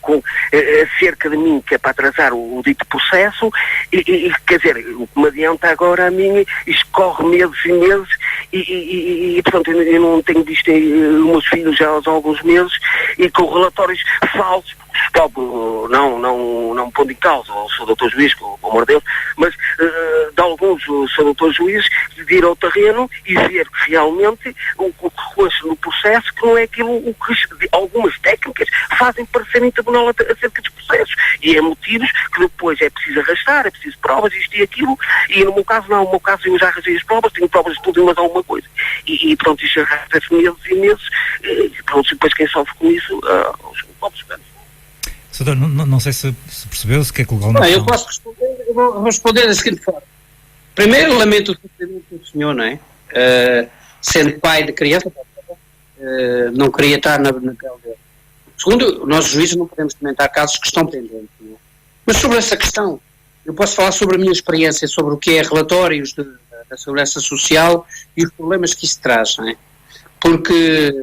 acerca de mim, que é para atrasar o dito processo, e quer dizer, o que me adianta agora a mim, isto corre meses e meses, e portanto, eu não tenho visto os meus filhos já há alguns meses, e com relatórios falsos, não pondo em causa o Sr. Dr. Juiz, pelo amor de Deus, mas de alguns Sr. Dr. Juiz vir ao terreno e ver que realmente o que consta no processo que não é aquilo o que algumas técnicas fazem parecer em tribunal acerca dos processos. E é motivos que depois é preciso arrastar, é preciso provas, isto e aquilo, e no meu caso não, no meu caso eu já arrastei as provas, tenho provas de tudo e mais alguma coisa. E pronto, isto arrasta-se meses e meses, e pronto, depois quem sofre com isso, os pobres canos. Doutor, não sei se percebeu-se que é que o Galvão... Eu posso responder, eu vou responder da seguinte forma. Primeiro, lamento o sofrimento do senhor, não é? Sendo pai de criança, não queria estar na pele dele. Segundo, nós juízes não podemos comentar casos que estão pendentes. Não é? Mas sobre essa questão, eu posso falar sobre a minha experiência, sobre o que é relatórios da Segurança Social e os problemas que isso traz, não é? Porque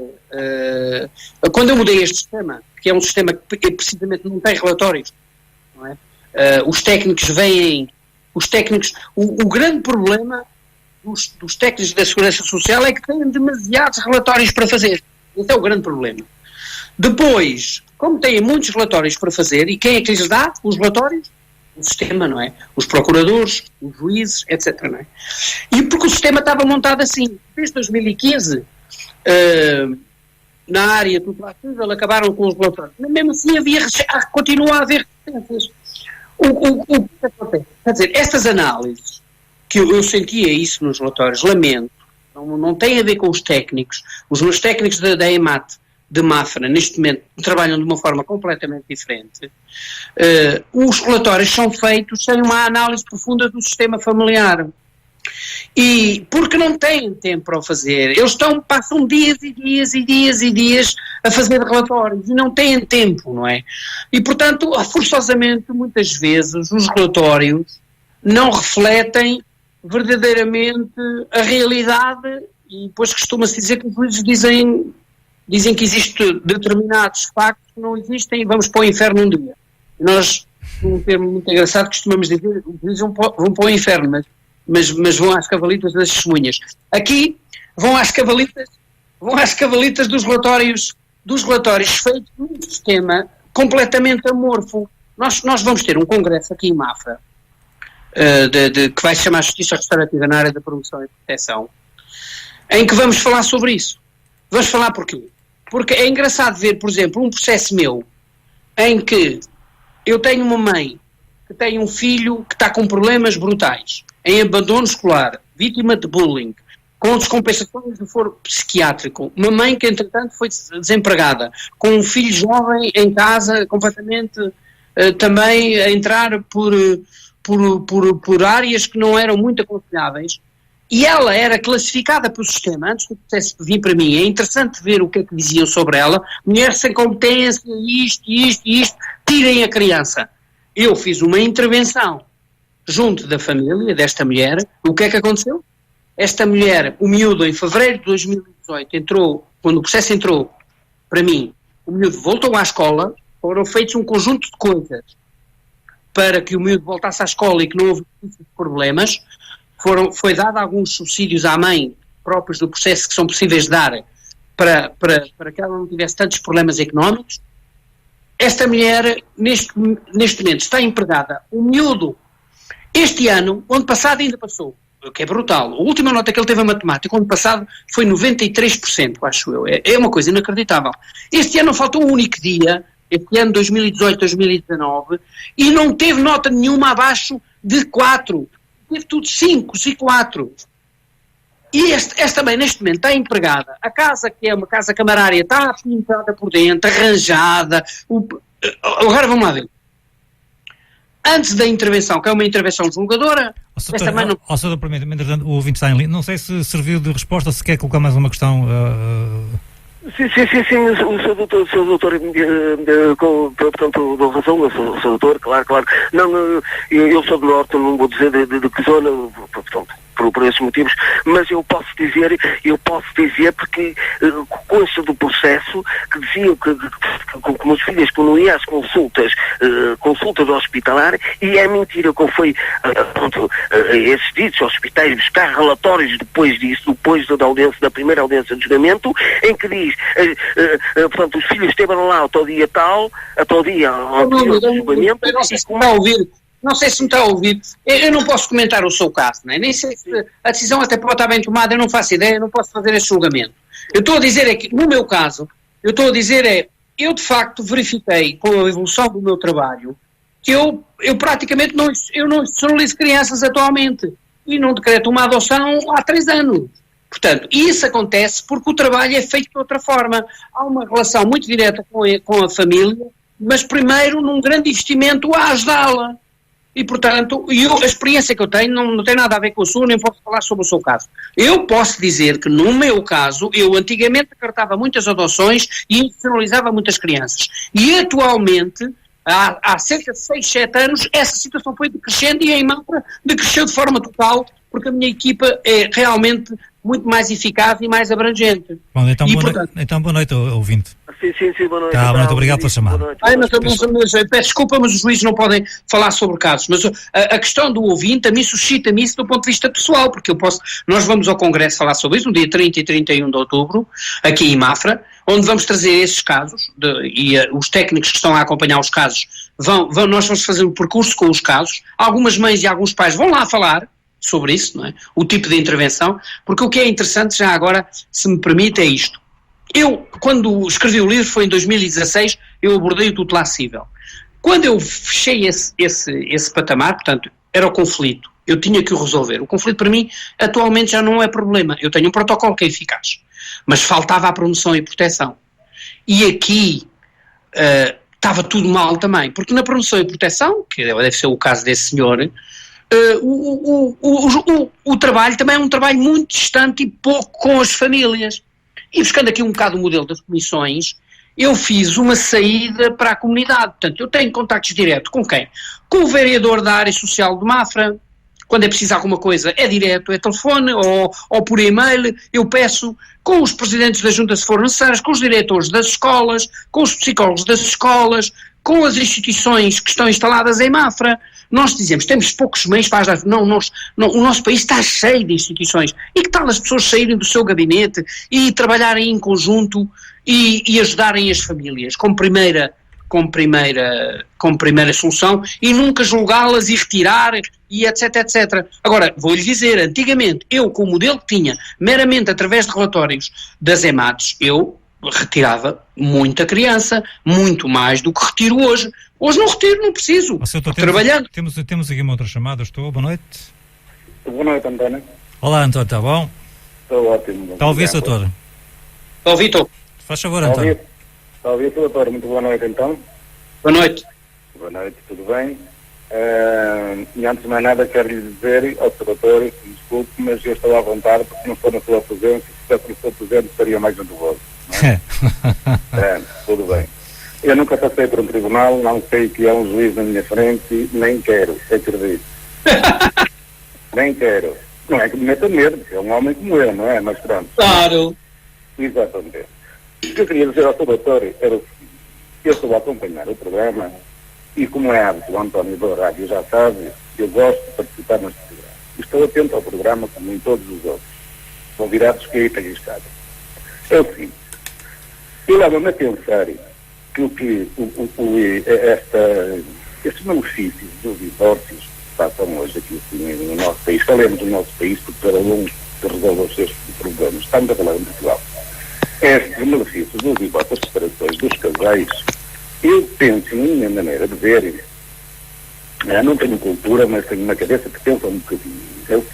quando eu mudei este sistema, que é um sistema que precisamente não tem relatórios, não é? Os técnicos vêm, o grande problema dos técnicos da Segurança Social é que têm demasiados relatórios para fazer. Esse é o grande problema. Depois, como têm muitos relatórios para fazer, e quem é que lhes dá os relatórios? O sistema, não é? Os procuradores, os juízes, etc. Não é? E porque o sistema estava montado assim, desde 2015, na área tutelar, acabaram com os relatórios. Mas mesmo assim continua a haver resistências. O que acontece? Quer dizer, estas análises, que eu sentia isso nos relatórios, lamento, não tem a ver com os técnicos. Os meus técnicos da EMAT, de Mafra, neste momento, trabalham de uma forma completamente diferente. Os relatórios são feitos sem uma análise profunda do sistema familiar. E porque não têm tempo para o fazer, eles passam dias e dias e dias e dias a fazer relatórios e não têm tempo, não é? E portanto, forçosamente, muitas vezes os relatórios não refletem verdadeiramente a realidade, e depois costuma-se dizer que os juízes dizem que existem determinados factos que não existem e vamos para o inferno um dia. E nós, num termo muito engraçado, costumamos dizer que os juízes vão para o inferno, mas vão às cavalitas das testemunhas. Aqui vão às cavalitas dos relatórios feitos num sistema completamente amorfo. Nós vamos ter um congresso aqui em Mafra, que vai se chamar Justiça Restaurativa na área da promoção e proteção, em que vamos falar sobre isso. Vamos falar porquê? Porque é engraçado ver, por exemplo, um processo meu em que eu tenho uma mãe que tem um filho que está com problemas brutais, em abandono escolar, vítima de bullying, com descompensações de foro psiquiátrico, uma mãe que entretanto foi desempregada, com um filho jovem em casa, completamente também a entrar por áreas que não eram muito aconselháveis, e ela era classificada pelo sistema, antes do processo vir para mim. É interessante ver o que é que diziam sobre ela: mulher sem competência, isto, tirem a criança. Eu fiz uma intervenção junto da família desta mulher. O que é que aconteceu? Esta mulher, o miúdo, em fevereiro de 2018, quando o processo entrou para mim, o miúdo voltou à escola, foram feitos um conjunto de coisas para que o miúdo voltasse à escola e que não houve problemas. Foi dado alguns subsídios à mãe próprios do processo que são possíveis de dar para que ela não tivesse tantos problemas económicos. esta mulher, neste momento, está empregada. O miúdo, este ano, o ano passado ainda passou, o que é brutal. A última nota que ele teve a matemática, o ano passado, foi 93%, acho eu. É uma coisa inacreditável. Este ano não faltou um único dia, este ano 2018, 2019, e não teve nota nenhuma abaixo de 4. Teve tudo 5 e 4. E esta também, neste momento, está empregada. A casa, que é uma casa camarária, está pintada por dentro, arranjada. Agora vamos lá ver. Antes da intervenção, que é uma intervenção julgadora, o ouvinte está em linha. Não sei se serviu de resposta, se quer colocar mais uma questão. Sim, o seu doutor, portanto, dou razão, o seu doutor, claro. Não, eu sou do Norte, não vou dizer de que zona, portanto, por esses motivos, mas eu posso dizer porque consta do processo que diziam que meus filhos que não iam às consultas hospitalar, e é mentira que foi esses ditos hospitais buscar relatórios depois da primeira audiência de julgamento, em que diz, portanto, os filhos estiveram lá até o dia tal, até o dia anterior do julgamento. Não sei se me está a ouvir. Não sei se me está a ouvir. Eu não posso comentar o seu caso, né? Nem sei se a decisão até pode estar bem tomada, eu não faço ideia, eu não posso fazer esse julgamento. Eu estou a dizer que, no meu caso, eu de facto verifiquei com a evolução do meu trabalho que eu praticamente não institucionalizo crianças atualmente e não decreto uma adoção há 3 anos. Portanto, isso acontece porque o trabalho é feito de outra forma. Há uma relação muito direta com a família, mas primeiro num grande investimento a ajudá-la. E, portanto, a experiência que eu tenho não tem nada a ver com a sua, nem posso falar sobre o seu caso. Eu posso dizer que, no meu caso, eu antigamente acartava muitas adoções e institucionalizava muitas crianças. E, atualmente, há cerca de 6, 7 anos, essa situação foi decrescendo e em Mafra decresceu de forma total, porque a minha equipa é realmente muito mais eficaz e mais abrangente. Bom, então boa noite, ouvinte. Sim, boa noite. Tá, muito obrigado pela chamada. Peço desculpa, mas os juízes não podem falar sobre casos. Mas a questão do ouvinte, a mim suscita-me isso do ponto de vista pessoal, porque nós vamos ao Congresso falar sobre isso no dia 30 e 31 de outubro, aqui em Mafra, onde vamos trazer esses casos, os técnicos que estão a acompanhar os casos, nós vamos fazer o percurso com os casos, algumas mães e alguns pais vão lá falar sobre isso, não é? O tipo de intervenção, porque o que é interessante já agora, se me permite, é isto. Eu, quando escrevi o livro, foi em 2016, eu abordei o tutelar cível. Quando eu fechei esse patamar, portanto, era o conflito, eu tinha que o resolver. O conflito para mim, atualmente já não é problema, eu tenho um protocolo que é eficaz, mas faltava a promoção e proteção. E aqui estava tudo mal também, porque na promoção e proteção, que deve ser o caso desse senhor, o trabalho também é um trabalho muito distante e pouco com as famílias. E buscando aqui um bocado o modelo das comissões, eu fiz uma saída para a comunidade. Portanto, eu tenho contactos diretos com quem? Com o vereador da área social de Mafra. Quando é preciso alguma coisa, é direto, é telefone ou por e-mail, eu peço, com os presidentes das juntas se for necessárias, com os diretores das escolas, com os psicólogos das escolas, com as instituições que estão instaladas em Mafra. Nós dizemos, temos poucos meios para ajudar. Não, o nosso país está cheio de instituições. E que tal as pessoas saírem do seu gabinete e trabalharem em conjunto e ajudarem as famílias como primeira solução e nunca julgá-las e retirar e etc. Agora, vou-lhe dizer, antigamente, eu com o modelo que tinha, meramente através de relatórios das EMATs, eu retirava muita criança, muito mais do que retiro hoje. Hoje não retiro, não preciso. Estou trabalhando. Temos aqui uma outra chamada. Boa noite. Boa noite, António. Olá, António, está bom? Estou ótimo. Está a ouvir, doutor? Estou a ouvir, estou. Faz favor, António. Está a ouvir, doutor. Muito boa noite, então. Boa noite. Boa noite, tudo bem? E antes de mais nada, quero lhe dizer ao seu doutor, desculpe, mas eu estou à vontade, porque não estou na sua presença, se estivesse na sua presença, estaria mais nervoso. Tudo bem. Eu nunca passei por um tribunal, não sei que há um juiz na minha frente, nem quero, acredito. Nem quero. Não é que me meta medo, porque é um homem como eu, não é? Mas pronto. Claro. Exatamente. O que eu queria dizer ao seu doutor era o seguinte: eu estou a acompanhar o programa e, como é hábito, o António da Rádio já sabe, eu gosto de participar neste programa. Estou atento ao programa como em todos os outros. Vou virar de esquerda e escada. É o seguinte: eu levo-me a pensar que estes malefícios dos divórcios que passam hoje aqui assim, no nosso país, falemos do nosso país, porque cada um resolve os seus problemas, estamos a falar em Portugal. Estes malefícios dos divórcios, das separações dos casais, eu penso, na minha maneira de ver, não tenho cultura, mas tenho uma cabeça que pensa um bocadinho.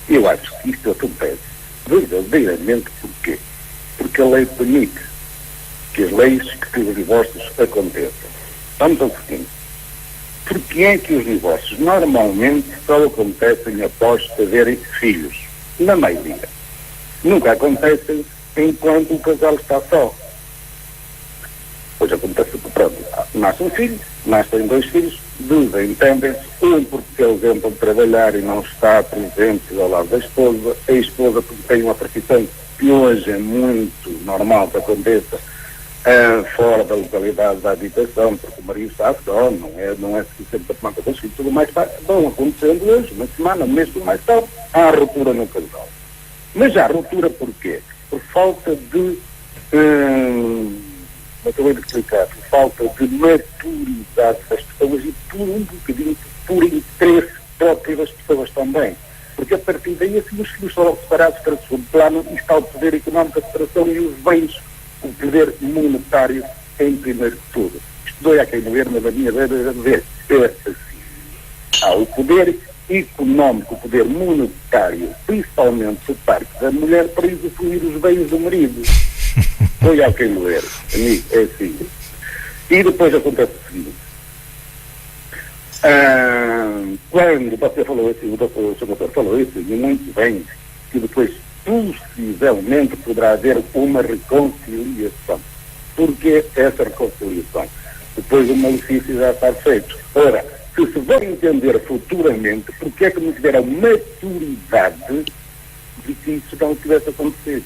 Eu acho que isto acontece verdadeiramente porquê? Porque a lei permite que os divórcios aconteçam. Vamos ao seguinte. Porque é que os divórcios normalmente só acontecem após haverem filhos? Na maioria. Nunca acontecem enquanto o casal está só. Pois acontece que, pronto, nasce um filho, nascem 2 filhos, desentendem-se, um porque eles entram trabalhar e não está presente ao lado da esposa, a esposa porque tem uma profissão que hoje é muito normal que aconteça fora da localidade da habitação, porque o marido está só, não é suficiente para tomar conta dos filhos, tudo mais vão acontecendo hoje, uma semana, um mês, tudo mais tarde, há ruptura no casal. Mas há ruptura porquê? Por falta de acabei de explicar, por falta de maturidade das pessoas e por um bocadinho por interesse próprio das pessoas também. Porque a partir daí, assim, os filhos foram separados para o segundo plano e está o poder económico da separação e os bens, o poder monetário em primeiro de tudo. Isto dói a quem ver, mas a minha maneira de ver é assim. Há o poder económico, o poder monetário, principalmente por parte da mulher, para usufruir os bens do marido. Foi ao quem ver, amigo, é assim. E depois acontece o seguinte. Quando você falou assim, o Sr. Doutor falou isso, e muito bem, que depois possivelmente poderá haver uma reconciliação. Porquê essa reconciliação? Depois o malefício já está feito. Ora, se vai entender futuramente, porque é que não tiveram maturidade de que isso não tivesse acontecido?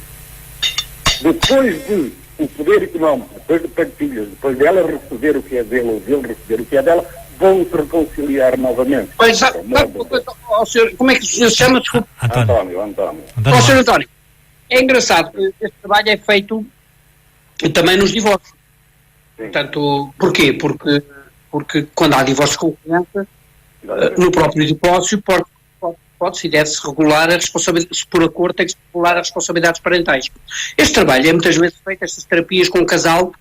Depois de o poder económico, depois de partilhas, depois dela receber o que é dele ou dele receber o que é dela, vão se reconciliar novamente. Pois, senhor, como é que o senhor se chama? Desculpe. António. Senhor António, é engraçado que este trabalho é feito também nos divórcios. Sim. Portanto, porquê? Porque quando há divórcio com criança, no próprio divórcio pode-se e deve-se regular a responsabilidade, se por acordo tem que se regular as responsabilidades parentais. Este trabalho é muitas vezes feito, estas terapias com o casal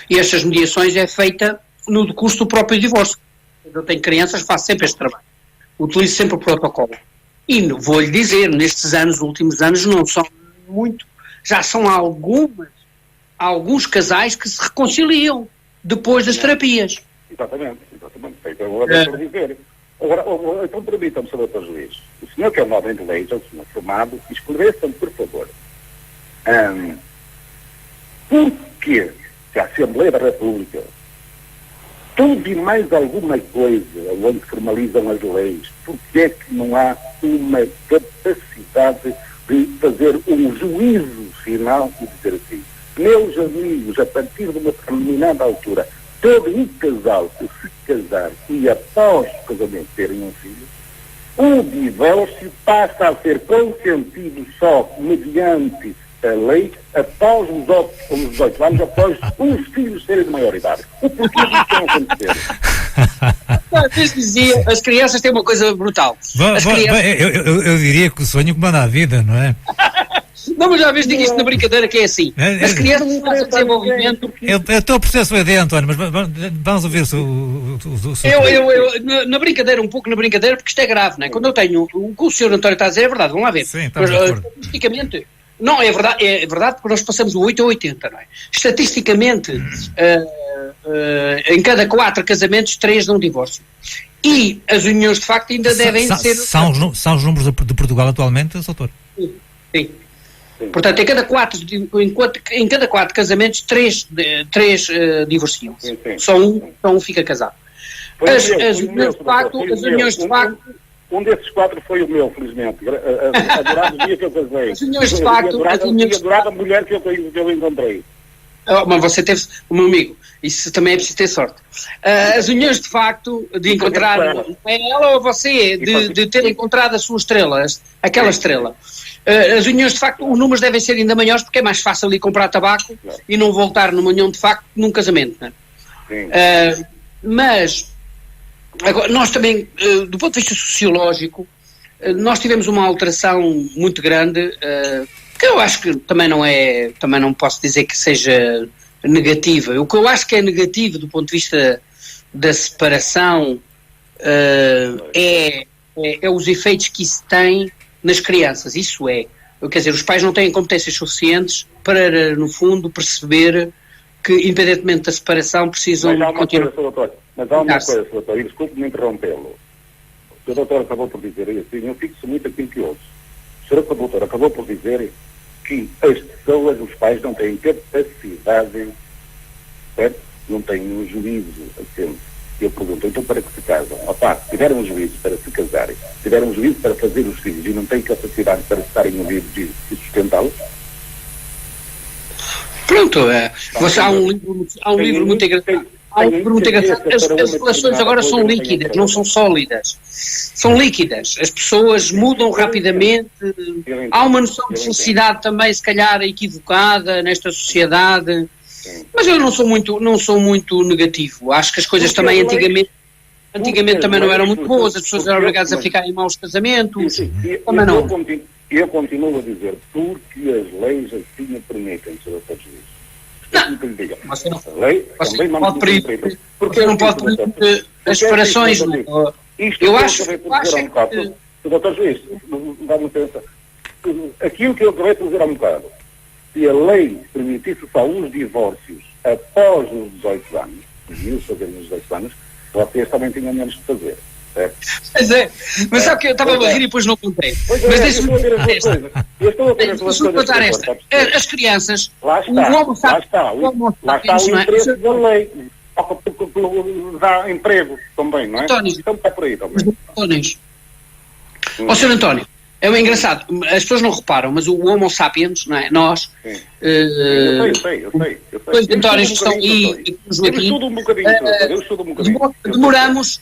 e estas mediações é feita no decurso do próprio divórcio. Quando eu tenho crianças, faço sempre este trabalho. Utilizo sempre o protocolo. E vou-lhe dizer, nestes anos, últimos anos, não são muito, já são alguns casais que se reconciliam depois das terapias. Exatamente. Agora vou dizer. Agora, então permitam-me, Sr. Dr. Juiz, o senhor que é um homem de leis, é um senhor formado, esclareça-me, por favor, porquê que a Assembleia da República, tudo e mais alguma coisa onde formalizam as leis, porque é que não há uma capacidade de fazer um juízo final e dizer assim, meus amigos, a partir de uma determinada altura, todo um casal que se casar e após o casamento terem um filho, o divórcio passa a ser consentido só mediante a lei após os 18 anos, após os filhos serem de maioridade. O porquê disso não acontecer? Às vezes dizia, as crianças têm uma coisa brutal. Eu diria que o sonho comanda a vida, não é? Não, mas já vezes digo isto na brincadeira que é assim. As crianças fazem desenvolvimento. Eu estou a processo aí dentro, António, mas vamos ouvir o seu. Eu na brincadeira, um pouco na brincadeira, porque isto é grave, não é? Quando eu tenho o que o senhor António está a dizer é verdade, vamos lá ver. Sim, estamos de acordo. Estatisticamente, não, é verdade porque nós passamos do 8 a 80, não é? Estatisticamente, em cada 4 casamentos, 3 dão divórcio. E as uniões de facto ainda devem ser. São os números de Portugal atualmente, doutor? Sim. Portanto, em cada 4 casamentos, 3 divorciam. Só um fica casado. As uniões de facto. Um desses 4 foi o meu, felizmente. Adorado o dia que eu casei. As uniões de facto. Adorado a mulher que eu encontrei. Mas você teve, o meu amigo, isso também é preciso ter sorte. As uniões, de facto, de encontrar, é ela ou você, de ter encontrado a sua estrela, aquela estrela. As uniões, de facto, os números devem ser ainda maiores, porque é mais fácil ir comprar tabaco e não voltar numa união, de facto, num casamento, não é? Mas, agora, nós também, do ponto de vista sociológico, nós tivemos uma alteração muito grande, que eu acho que também não posso dizer que seja negativa. O que eu acho que é negativo do ponto de vista da separação é os efeitos que isso tem nas crianças. Isso é, quer dizer, os pais não têm competências suficientes para, no fundo, perceber que, independentemente da separação, precisam continuar. Mas há uma coisa, Sr. Doutor, e desculpe-me interrompê-lo. O Sr. Doutor acabou por dizer assim, eu fico muito aquilo que ouço. O Sr. Doutor acabou por dizer que as pessoas, os pais, não têm capacidade, certo? Não têm um juízo assente. Eu pergunto, então para que se casam? Se tiveram um juízo para se casarem, se tiveram um juízo para fazer os filhos e não têm capacidade para estarem unidos e sustentá-los? Pronto, há um livro muito engraçado. As relações agora são líquidas, não são sólidas. São líquidas. As pessoas mudam rapidamente. Há uma noção de felicidade também, se calhar, equivocada nesta sociedade. Mas eu não sou muito negativo. Acho que as coisas também antigamente também não eram muito boas. As pessoas eram obrigadas a ficar em maus casamentos. Também não. Eu continuo a dizer, porque as leis assim permitem, Sr. Dr. Juiz. Você não pode proibir, porque não pode proibir as separações. Eu acho que... Dr. Juiz, dá-me licença. Aquilo que eu acabei de dizer há um bocado, se a lei permitisse só os divórcios após os 18 anos, os fazerem os 18 anos, vocês também tinham menos que fazer. Pois é, mas sabe que eu estava a ouvir e depois não contei. Mas deixa-me contar esta. As crianças, lá está o interesse da lei. Dá emprego também, não é? António, então está por aí também. Ó, Sr. António, é engraçado, as pessoas não reparam, mas o Homo sapiens, não é? Nós... Eu sei. Os Antónios que estão aí, eu estudo um bocadinho.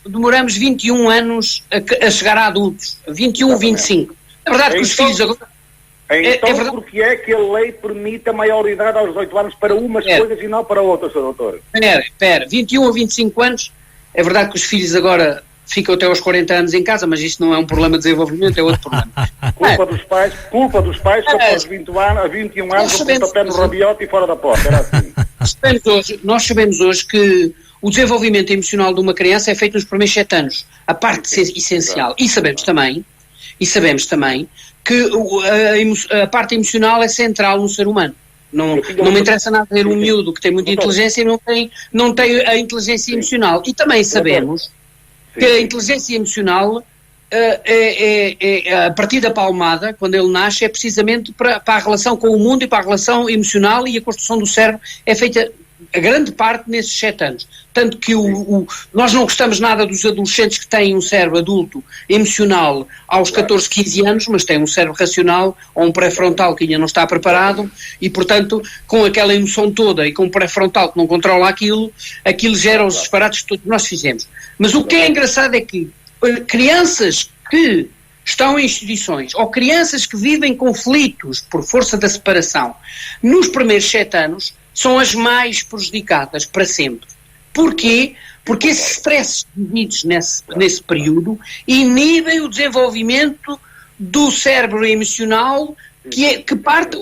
Demoramos 21 anos a chegar a adultos. 21, 25. É verdade que os filhos agora... Então, porque é que a lei permite a maioridade aos 18 anos para umas coisas e não para outras, Sr. Doutor? Espera, 21 a 25 anos, é verdade que os filhos agora ficam até aos 40 anos em casa, mas isso não é um problema de desenvolvimento, é outro problema. Culpa dos pais que após 21 anos o pontapé no rabiote e fora da porta, era assim. Nós sabemos hoje que o desenvolvimento emocional de uma criança é feito nos primeiros 7 anos, a parte essencial. E sabemos também que a parte emocional é central no ser humano. Não me interessa nada ter um miúdo que tem muita inteligência e não tem a inteligência emocional. E também sabemos que a inteligência emocional, a partir da palmada, quando ele nasce, é precisamente para a relação com o mundo e para a relação emocional, e a construção do cérebro é feita a grande parte nesses 7 anos. Tanto que nós não gostamos nada dos adolescentes que têm um cérebro adulto emocional aos 14, 15 anos, mas têm um cérebro racional ou um pré-frontal que ainda não está preparado e, portanto, com aquela emoção toda e com um pré-frontal que não controla aquilo gera os disparates que todos nós fizemos. Mas o que é engraçado é que crianças que estão em instituições ou crianças que vivem conflitos por força da separação nos primeiros 7 anos são as mais prejudicadas para sempre. Porquê? Porque esses stresses vividos nesse período inibem o desenvolvimento do cérebro emocional,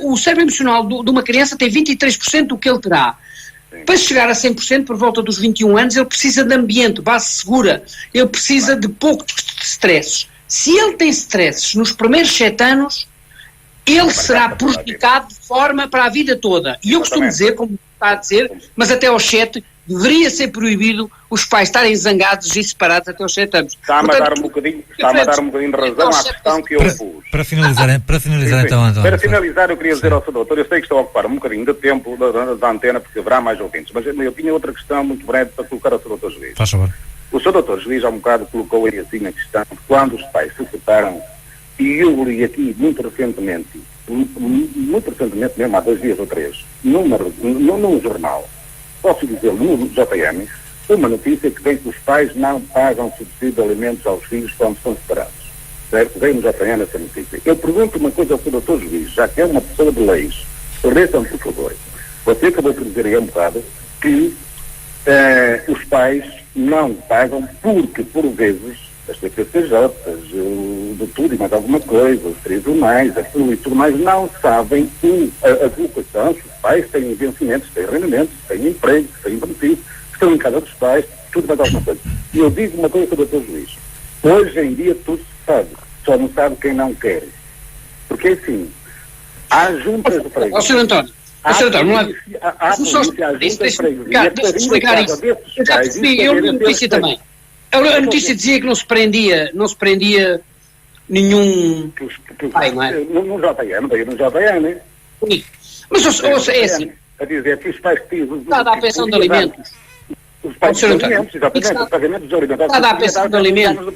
o cérebro emocional de uma criança tem 23% do que ele terá. Para chegar a 100% por volta dos 21 anos, ele precisa de ambiente, base segura, ele precisa de poucos stresses. Se ele tem stresses nos primeiros 7 anos, ele será prejudicado de forma para a vida toda. E eu costumo dizer, como está a dizer, mas até aos 7, deveria ser proibido os pais estarem zangados e separados até aos 7 anos. Está-me a dar um bocadinho de razão à questão que eu pus. Para finalizar então, António. Para finalizar, eu queria dizer ao Sr. Doutor, eu sei que estou a ocupar um bocadinho de tempo da antena, porque haverá mais ouvintes, mas eu tinha outra questão muito breve para colocar ao Sr. Doutor Juiz. Faz favor. O Sr. Doutor Juiz há um bocado colocou aí assim a questão de quando os pais se separam, e eu li aqui muito recentemente mesmo há 2 dias ou 3, num jornal, posso dizer no JN, uma notícia que vem que os pais não pagam subsídio de alimentos aos filhos quando estão separados. Certo? Vem no JN essa notícia. Eu pergunto uma coisa ao Sr. Dr. Juiz, já que é uma pessoa de leis, corretam-me, por favor. Você acabou de dizer aí há um bocado que os pais não pagam porque, por vezes, as PPCJs, de tudo e mais alguma coisa, os tribunais, aquilo e tudo mais, não sabem a vocação. Os pais têm vencimentos, têm rendimentos, têm emprego, têm benefícios, estão em casa dos pais, tudo e mais alguma coisa. E eu digo uma coisa para o Dr. Juiz. Hoje em dia tudo se sabe, só não sabe quem não quer. Porque assim, há juntas de freguesia. Sr. António, não é? Deixa-me explicar isso. Eu já percebi, eu li a notícia também. A notícia dizia que não se prendia nenhum pai, não é? No JN. Mas é assim. A dizer que os pais que está a dar a pensão de alimentos. Os pais de alimentos, exatamente, os pagamentos de alimentos. Está a dar a pensão de alimentos.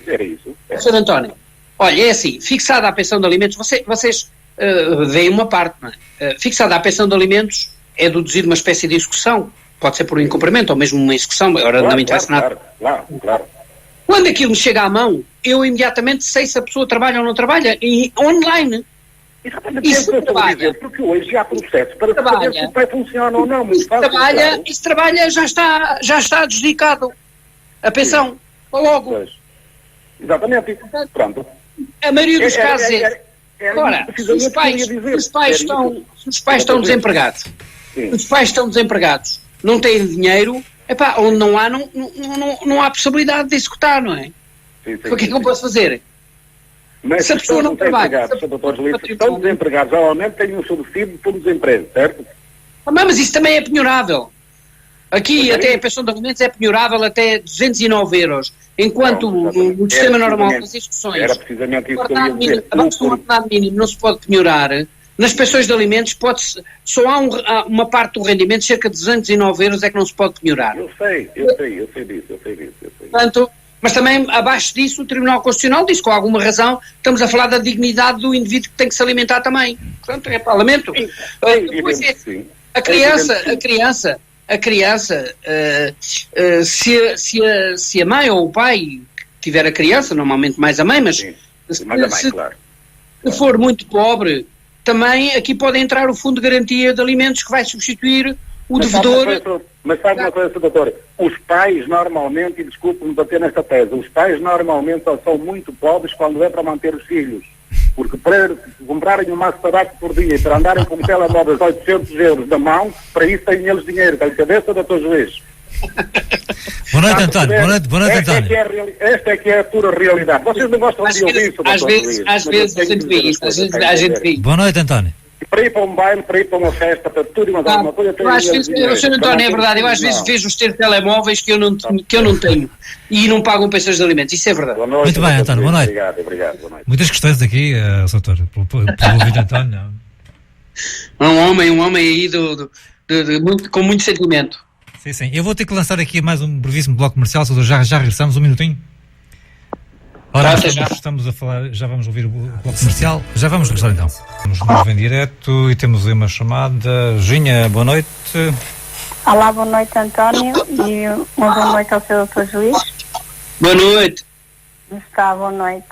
Era isso. Sr. António, olha, é assim, fixada a pensão de alimentos, vocês veem uma parte, não é? Fixada a pensão de alimentos é deduzido uma espécie de execução, pode ser por um incumprimento ou mesmo uma execução, agora não me interessa nada. Claro. Quando aquilo me chega à mão, eu imediatamente sei se a pessoa trabalha ou não trabalha, online. Exatamente, isso trabalha, porque hoje há processos para saber se o pai funciona ou não. Se trabalha, já está adjudicado a pensão, logo. Pois. Exatamente, pronto. A maioria dos casos agora, se os pais estão desempregados, não têm dinheiro, onde não há, não há possibilidade de executar, não é? Sim, o que é que eu posso fazer? Mas se a pessoa não trabalha, estão desempregados, normalmente têm um subsídio por desemprego, certo? Mas isso também é penhorável. Aqui até a pensão de alimentos é penhorável até 209 euros, enquanto no sistema normal das execuções era precisamente isso que eu ia dizer. O ordenado mínimo não se pode penhorar. Nas pensões de alimentos só há uma parte do rendimento, cerca de 209 euros é que não se pode penhorar. Eu sei disso. Portanto, mas também abaixo disso o Tribunal Constitucional diz que com alguma razão estamos a falar da dignidade do indivíduo que tem que se alimentar também. Portanto, é Parlamento. Depois a criança, se a mãe ou o pai tiver a criança, normalmente mais a mãe, mas se for muito pobre, também aqui pode entrar o Fundo de Garantia de Alimentos que vai substituir o devedor. Mas sabe uma coisa, doutor? Os pais normalmente, e desculpe-me bater nesta tese, os pais normalmente só são muito pobres quando é para manter os filhos. Porque para comprarem um maço de tabaco por dia e para andarem com telemóveis de 800 euros na mão, para isso têm eles dinheiro. Tem cabeça, doutor Juiz? Boa noite, António. Boa noite, António. Esta é que é a pura realidade. Vocês não gostam de ouvir isso, doutor Juiz? Às vezes a gente vê isso. A gente vê. Boa noite, António. Para ir para um baile, para ir para uma festa, para tudo e mais alguma coisa... Sr. António, é verdade, eu às vezes vejo-os ter telemóveis que eu não tenho e não pagam pensões de alimentos, isso é verdade. Muito bem, António, boa noite. Obrigado, boa noite. Muitas questões aqui, doutor, pelo ouvido António. Um homem aí com muito sentimento. Sim, eu vou ter que lançar aqui mais um brevíssimo bloco comercial, já regressamos, um minutinho. Ora, estamos a falar, já vamos ouvir o bloco comercial, já vamos regressar então. Estamos de novo em direto e temos aí uma chamada. Ginha, boa noite. Olá, boa noite, António, e uma boa noite ao Sr. Dr. Juiz. Boa noite. Boa noite.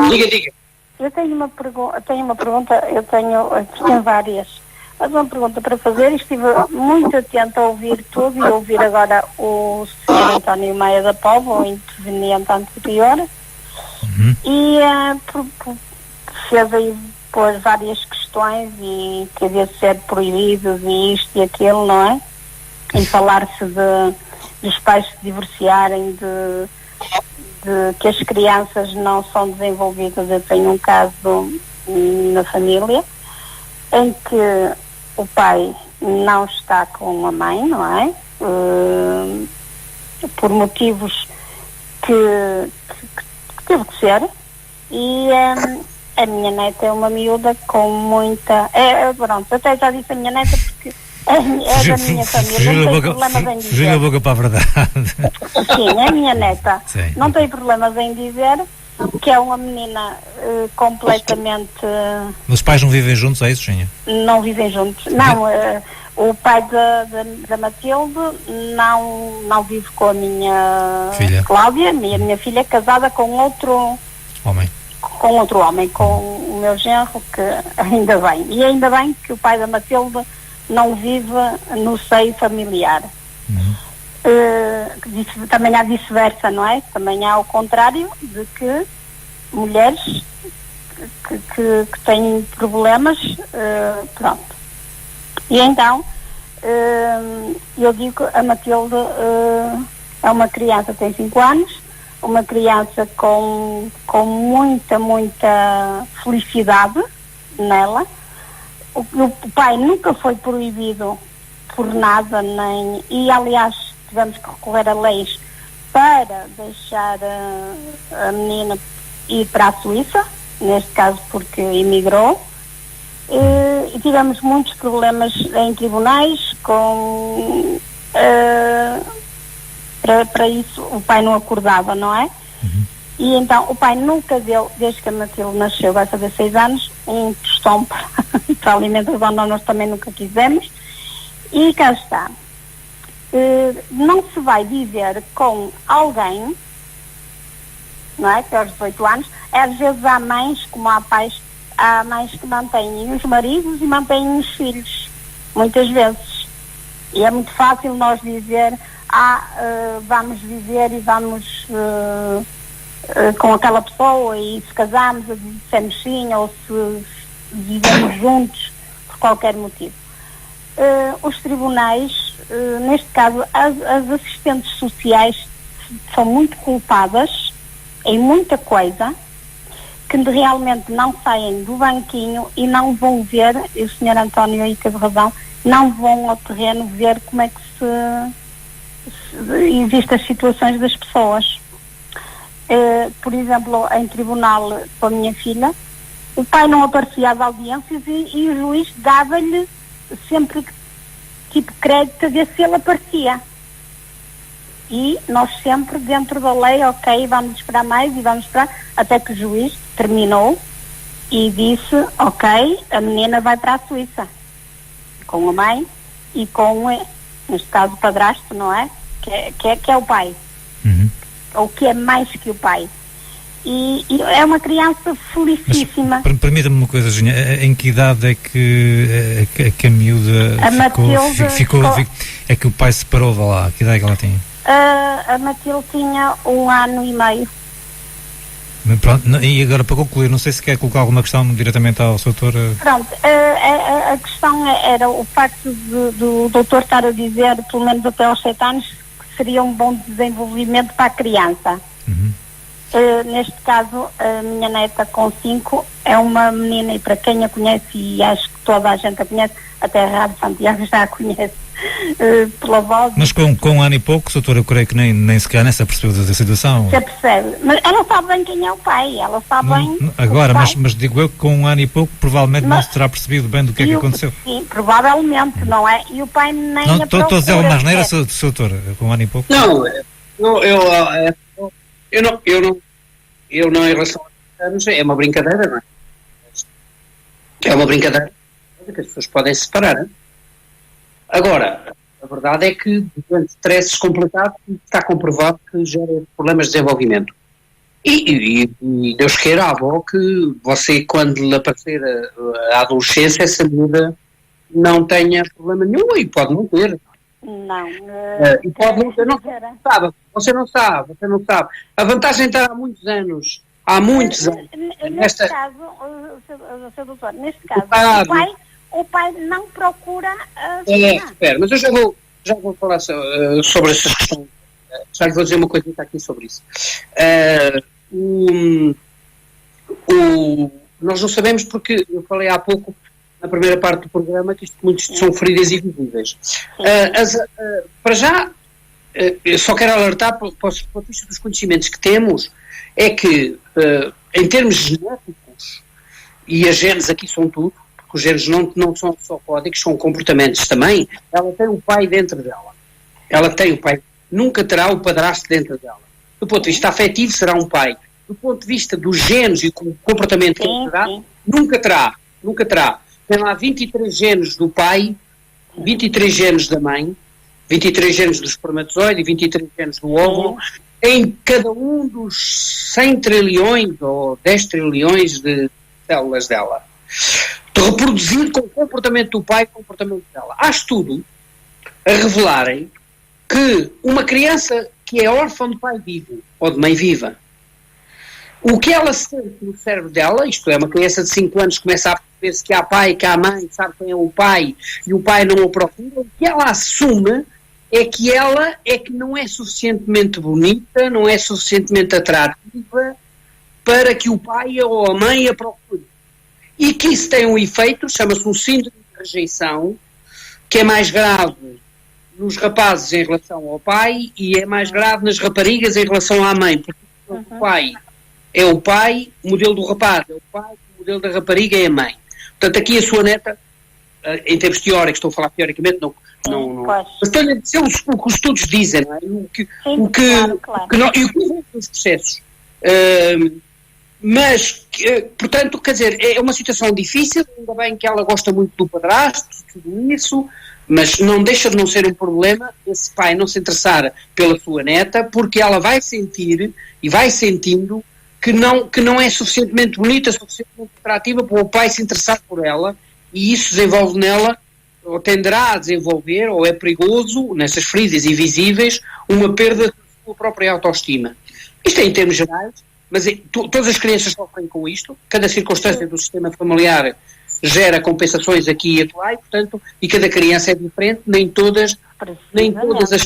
Diga. Eu tenho uma pergunta, eu tenho várias. Mas uma pergunta para fazer, estive muito atenta a ouvir tudo e ouvir agora o Sr. António Maia da Póvoa, o interveniente anterior, e fez aí pôs várias questões e que devia ser proibido e isto e aquilo, não é? Em falar-se dos pais se divorciarem, de que as crianças não são desenvolvidas. Eu tenho um caso na família em que o pai não está com a mãe, não é? Por motivos que teve que ser. E a minha neta é uma miúda com muita... pronto, até já disse a minha neta porque é da minha família, não tem problemas em dizer. A boca para a verdade. Sim, é a minha neta. Sim. Não tem problemas em dizer que é uma menina completamente... Os pais não vivem juntos, é isso, Ginha? Não vivem juntos. Não, o pai da Matilde não vive com a minha filha Cláudia, a minha filha é casada com outro homem. Com o meu genro, que ainda bem. E ainda bem que o pai da Matilde não vive no seio familiar. Também há vice-versa, não é? Também há o contrário de que mulheres que têm problemas, pronto. E então, eu digo, a Matilde é uma criança, tem 5 anos, uma criança com muita felicidade nela. O pai nunca foi proibido por nada, e aliás tivemos que recorrer a leis para deixar a menina ir para a Suíça, neste caso porque emigrou, e tivemos muitos problemas em tribunais para isso. O pai não acordava, não é? E então o pai nunca deu, desde que a Matilde nasceu, vai fazer 6 anos, um tostão para alimentação, nós também nunca quisemos. E cá está. Não se vai viver com alguém, não é? Que aos 18 anos, às vezes há mães, como há pais, há mães que mantêm os maridos e mantêm os filhos, muitas vezes. E é muito fácil nós dizer, vamos viver e vamos com aquela pessoa, e se casarmos, dissemos sim, ou se vivemos juntos por qualquer motivo. Os tribunais, neste caso, as assistentes sociais são muito culpadas em muita coisa, que realmente não saem do banquinho e não vão ver, e o Sr. António aí teve razão, não vão ao terreno ver como é que existem as situações das pessoas. Por exemplo, em tribunal com a minha filha, o pai não aparecia às audiências e o juiz dava-lhe sempre tipo crédito a ver se ele aparecia. E nós sempre dentro da lei, ok, vamos esperar mais e vamos esperar, até que o juiz terminou e disse, ok, a menina vai para a Suíça com a mãe e com, neste caso, o padrasto, não é? Que é o pai. Ou que é mais que o pai. E é uma criança felicíssima. Permita-me uma coisa, Ginha, em que idade é que a miúda ficou? É que o pai se separou de lá? Que idade é que ela tinha? A Matilde tinha 1 ano e meio. Pronto, e agora para concluir, não sei se quer colocar alguma questão diretamente ao Sr. Doutor. Pronto, a questão era o facto do doutor estar a dizer, pelo menos até aos 7 anos, que seria um bom desenvolvimento para a criança. Neste caso, a minha neta com 5 é uma menina, e para quem a conhece, e acho que toda a gente a conhece, até a Rádio Santiago já a conhece pela voz. Mas com 1 ano e pouco, doutor, eu creio que nem sequer nessa percebeu da situação. Você percebe, mas ela sabe bem quem é o pai, ela sabe bem. Agora, mas digo eu que com 1 ano e pouco provavelmente não se terá percebido bem do que é que aconteceu. Sim, provavelmente, não é? E o pai nem não, estou a dizer uma asneira, doutor, com 1 ano e pouco. Eu não, em relação a anos, é uma brincadeira, não é? É uma brincadeira que as pessoas podem separar, não é? Agora, a verdade é que durante stresses complicados está comprovado que gera problemas de desenvolvimento. E Deus queira, a avó, que você, quando lhe aparecer a adolescência, essa miúda não tenha problema nenhum, e pode não ter. Não. E pode não ter, você não sabe. A vantagem está há muitos anos. Neste caso, Sr. Doutor, o pai não procura... Espera, mas eu já vou falar sobre essas questões. Já lhe vou dizer uma coisa aqui sobre isso. Nós não sabemos porque, eu falei há pouco, na primeira parte do programa, que muitos são feridas invisíveis. Para já, eu só quero alertar para os pontos de vista dos conhecimentos que temos, é que, em termos genéticos, e as genes aqui são tudo, porque os genes não são só códigos, são comportamentos também, ela tem um pai dentro dela. Ela tem o pai, nunca terá o padrasto dentro dela. Do ponto de vista afetivo será um pai. do ponto de vista dos genes e do comportamento que ele terá, nunca terá. Tem lá 23 genes do pai, 23 genes da mãe, 23 genes do espermatozoide e 23 genes do óvulo, em cada um dos 100 trilhões ou 10 trilhões de células dela. Reproduzido com o comportamento do pai e o comportamento dela. Há estudo a revelarem que uma criança que é órfã de pai vivo ou de mãe viva, o que ela sente no cérebro dela, isto é, uma criança de 5 anos começa a perceber-se que há pai, que há mãe, sabe quem é o pai e o pai não o procura, o que ela assume é que ela é que não é suficientemente bonita, não é suficientemente atrativa para que o pai ou a mãe a procure. E que isso tem um efeito, chama-se um síndrome de rejeição, que é mais grave nos rapazes em relação ao pai e é mais grave nas raparigas em relação à mãe, porque o pai é o pai, o modelo do rapaz é o pai, o modelo da rapariga é a mãe. Portanto, aqui a sua neta, em termos teóricos, estou a falar teoricamente, não mas estou-lhe a dizer o que os estudos dizem, não é? O que os processos. Mas, portanto, quer dizer, é uma situação difícil, ainda bem que ela gosta muito do padrasto, tudo isso, mas não deixa de não ser um problema esse pai não se interessar pela sua neta, porque ela vai sentir e vai sentindo que não é suficientemente bonita, suficientemente atrativa para o pai se interessar por ela, e isso desenvolve nela, ou tenderá a desenvolver, ou é perigoso, nessas feridas invisíveis, uma perda da sua própria autoestima. Isto é em termos gerais, mas todas as crianças sofrem com isto, cada circunstância do sistema familiar gera compensações aqui e acolá, portanto, e cada criança é diferente, nem todas as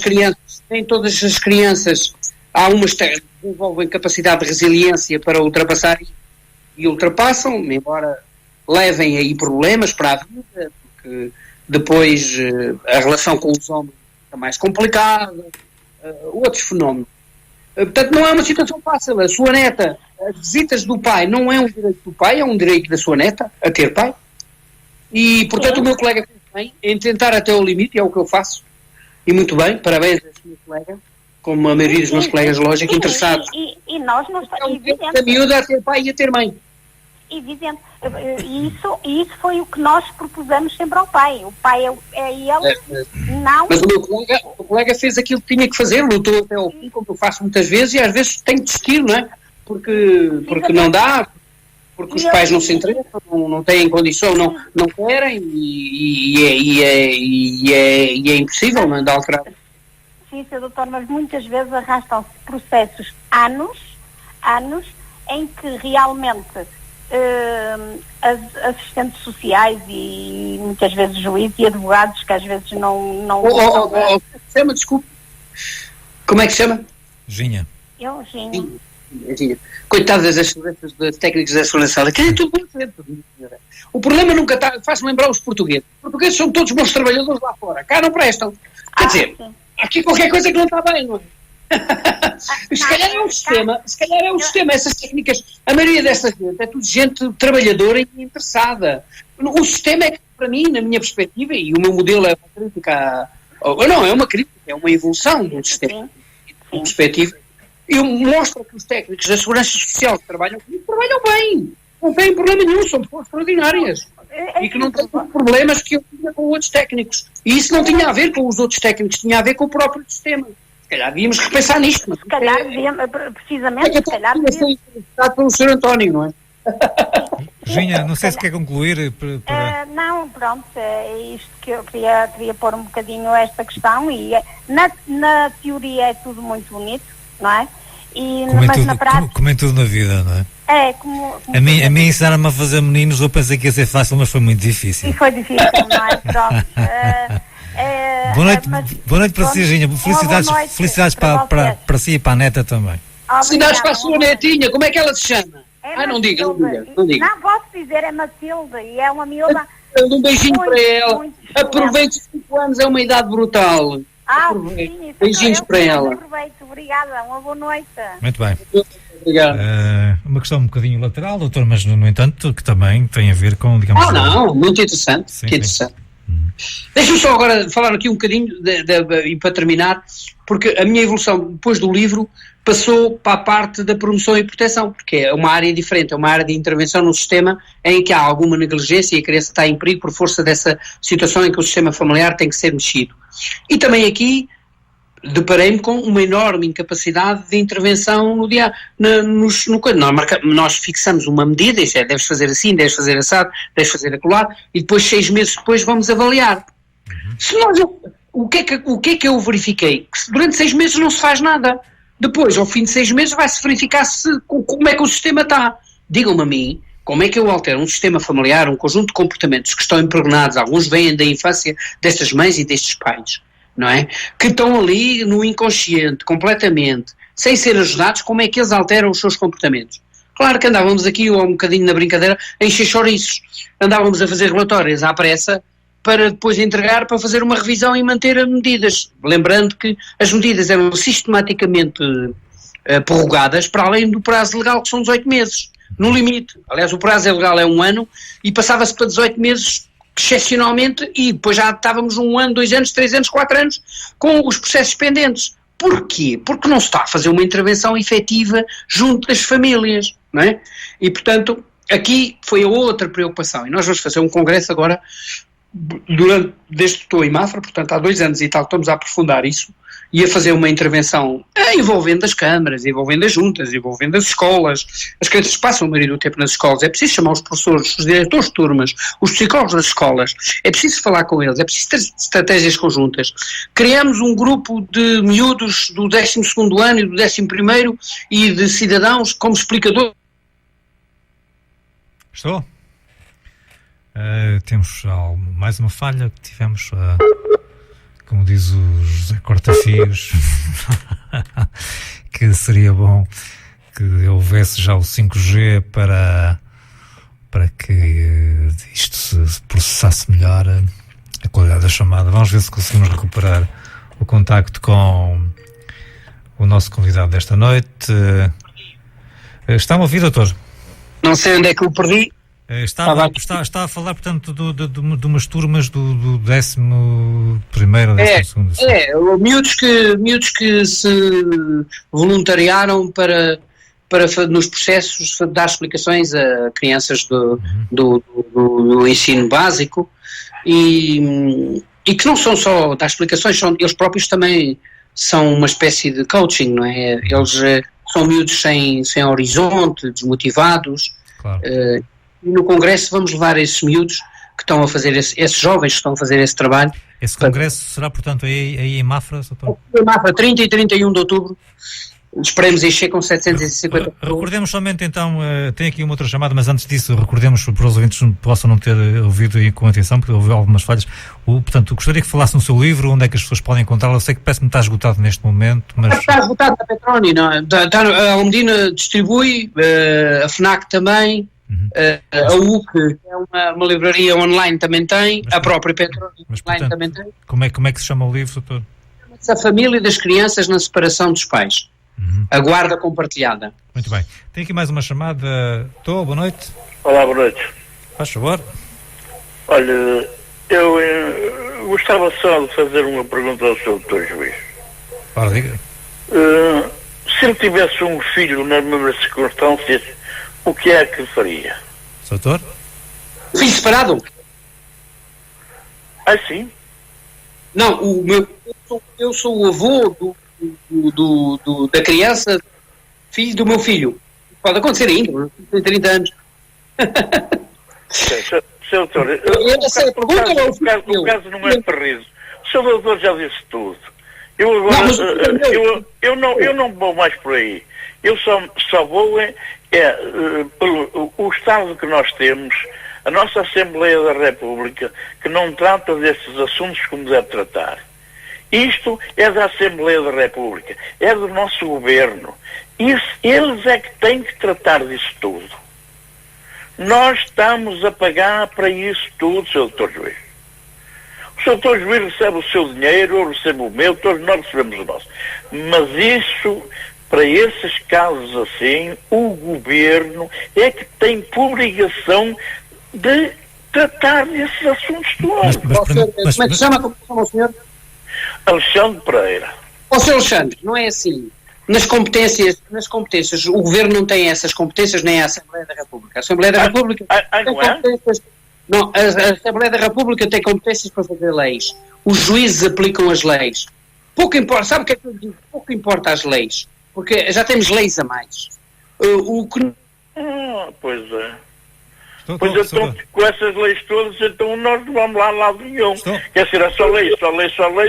crianças, há umas que desenvolvem capacidade de resiliência para ultrapassar e ultrapassam, embora levem aí problemas para a vida, porque depois a relação com os homens fica mais complicada, outros fenómenos. Portanto, não é uma situação fácil. A sua neta, as visitas do pai não é um direito do pai, é um direito da sua neta a ter pai. E, portanto, o meu colega fez bem em tentar até o limite, é o que eu faço. E muito bem, parabéns a esse meu colega, como a maioria dos meus colegas, lógico, interessados. E nós não estamos... A miúda a ter pai e a ter mãe. Evidente. E isso foi o que nós propusemos sempre ao pai. O pai é ele, não... Mas o meu colega fez aquilo que tinha que fazer, lutou até ao fim, como eu faço muitas vezes, e às vezes tem que desistir, não é? Porque não dá, porque os pais não se interessam, não têm condição, não querem, e é impossível, não é? De alterar. Sim, Sr. Doutor, mas muitas vezes arrastam-se processos anos em que realmente as assistentes sociais e muitas vezes juízes e advogados que às vezes não chama, desculpe. Como é que se chama? Ginha. Ginha. Coitadas das técnicos da segurança. É tudo bom, senhora. O problema nunca está... Faz-me lembrar os portugueses. Os portugueses são todos bons trabalhadores lá fora. Cá não prestam. Quer dizer, aqui qualquer coisa que não está bem, não é? Se calhar é um sistema, essas técnicas, a maioria desta gente é tudo gente trabalhadora e interessada. O sistema é que, para mim, na minha perspectiva, e o meu modelo é uma crítica, é uma evolução do sistema, de perspectiva, eu mostro que os técnicos da segurança social que trabalham bem, não têm problema nenhum, são pessoas extraordinárias. E que não têm problemas que eu tinha com outros técnicos. E isso não tinha a ver com os outros técnicos, tinha a ver com o próprio sistema. Se calhar devíamos repensar nisto. Se calhar precisamente, se calhar devíamos ser pelo Sr. António, não é? Ginha, não sei se quer concluir. Não, pronto, é isto que eu queria pôr um bocadinho esta questão e na teoria é tudo muito bonito, não é? Mas na prática... Como em tudo na vida, não é? A mim ensinaram-me a fazer meninos, eu pensei que ia ser fácil, mas foi muito difícil. E foi difícil, não é? Pronto. Boa noite para si, Ginha. Felicidades para si e para a neta também. Felicidades para a sua netinha. Como é que ela se chama? Não diga. Não posso dizer, é Matilde e é uma miúda. Um beijinho para ela. Aproveite, 5 anos é uma idade brutal. Sim, beijinhos para ela. Aproveito, obrigada. Uma boa noite. Muito bem. Obrigado. Uma questão um bocadinho lateral, doutor, mas no entanto que também tem a ver com, digamos... muito interessante. Sim, que interessante. Deixa-me só agora falar aqui um bocadinho, e para terminar, porque a minha evolução depois do livro passou para a parte da promoção e proteção, porque é uma área diferente, é uma área de intervenção no sistema em que há alguma negligência e a criança está em perigo por força dessa situação em que o sistema familiar tem que ser mexido. E também aqui deparei-me com uma enorme incapacidade de intervenção no dia, nós fixamos uma medida, isto é, deves fazer assim, deves fazer assado, deves fazer acolá, e depois 6 meses depois vamos avaliar. Se nós, o que é que eu verifiquei? Que durante 6 meses não se faz nada. Depois, ao fim de 6 meses, vai-se verificar como é que o sistema está. Digam-me a mim, como é que eu altero um sistema familiar, um conjunto de comportamentos que estão impregnados, alguns vêm da infância destas mães e destes pais, não é? Que estão ali no inconsciente, completamente, sem ser ajudados, como é que eles alteram os seus comportamentos? Claro que andávamos aqui, um bocadinho na brincadeira, a encher chouriços. Andávamos a fazer relatórios à pressa, para depois entregar, para fazer uma revisão e manter as medidas. Lembrando que as medidas eram sistematicamente prorrogadas para além do prazo legal, que são 18 meses, no limite. Aliás, o prazo legal é 1 ano e passava-se para 18 meses excepcionalmente e depois já estávamos 1 ano, 2 anos, 3 anos, 4 anos com os processos pendentes. Porquê? Porque não se está a fazer uma intervenção efetiva junto das famílias, não é? E, portanto, aqui foi a outra preocupação. E nós vamos fazer um congresso agora desde que estou em Mafra, portanto há 2 anos e tal, estamos a aprofundar isso e a fazer uma intervenção envolvendo as câmaras, envolvendo as juntas, envolvendo as escolas. As crianças passam a maioria do tempo nas escolas, é preciso chamar os professores, os diretores de turmas, os psicólogos das escolas, é preciso falar com eles, é preciso ter estratégias conjuntas. Criamos um grupo de miúdos do 12º ano e do 11º e de cidadãos como explicador. Estou? Temos mais uma falha que tivemos, como diz o José Cortafios, que seria bom que houvesse já o 5G para que isto se processasse melhor a qualidade da chamada. Vamos ver se conseguimos recuperar o contacto com o nosso convidado desta noite. Está-me a ouvir, doutor? Não sei onde é que o perdi. Está a falar, portanto, de umas turmas do 11º ou 12º. Miúdos que se voluntariaram para nos processos dar explicações a crianças do ensino básico e que não são só dar explicações, eles próprios também são uma espécie de coaching, não é? Eles são miúdos sem horizonte, desmotivados. Claro. E no Congresso vamos levar esses miúdos que estão a fazer, esses jovens que estão a fazer esse trabalho. Esse Congresso será, portanto, aí em Mafra? Em Mafra, 30 e 31 de outubro. Esperemos encher com 750 pessoas. Recordemos somente, então, tem aqui uma outra chamada, mas antes disso, recordemos para os ouvintes que possam não ter ouvido aí com atenção, porque houve algumas falhas. Portanto, gostaria que falasse no seu livro, onde é que as pessoas podem encontrá-lo. Eu sei que parece-me estar esgotado neste momento, mas... Está esgotado na Petroni, não? A Almedina distribui, a FNAC também, a UC, que é uma livraria online, também tem, a própria Petroni online também tem. Como é que se chama o livro, doutor? Chama-se A Família das Crianças na Separação dos Pais. A guarda compartilhada. Muito bem. Tem aqui mais uma chamada. Estou, boa noite. Olá, boa noite. Faz favor. Olha, eu gostava só de fazer uma pergunta ao Sr. Dr. Juiz. Ora, diga. Se ele tivesse um filho nas mesmas circunstâncias, o que é que faria? Doutor? Filho separado? Ah, sim? Não, eu sou o avô da criança, filho do meu filho. Pode acontecer ainda, tem 30 anos. Sr. Doutor, o caso não é perriso. O Sr. Doutor já disse tudo. Eu agora, eu não vou mais por aí. Eu só vou pelo o Estado que nós temos, a nossa Assembleia da República, que não trata desses assuntos como deve tratar. Isto é da Assembleia da República, é do nosso governo. Eles é que têm que tratar disso tudo. Nós estamos a pagar para isso tudo, Sr. Dr. Juiz. O Sr. Dr. Juiz recebe o seu dinheiro, eu recebo o meu, todos nós recebemos o nosso. Mas isso, para esses casos assim, o governo é que tem por obrigação de tratar desses assuntos todos. Como é que se chama o senhor? Alexandre Pereira. Ó, Sr. Alexandre, não é assim. Nas competências, o Governo não tem essas competências, nem a Assembleia da República. A Assembleia da República tem competências. Não, a Assembleia da República tem competências para fazer leis. Os juízes aplicam as leis. Pouco importa, sabe o que é que eu digo? Pouco importa as leis, porque já temos leis a mais. Pois é. Então, com essas leis todas, então nós não vamos lá lado nenhum. Quer dizer, é só leis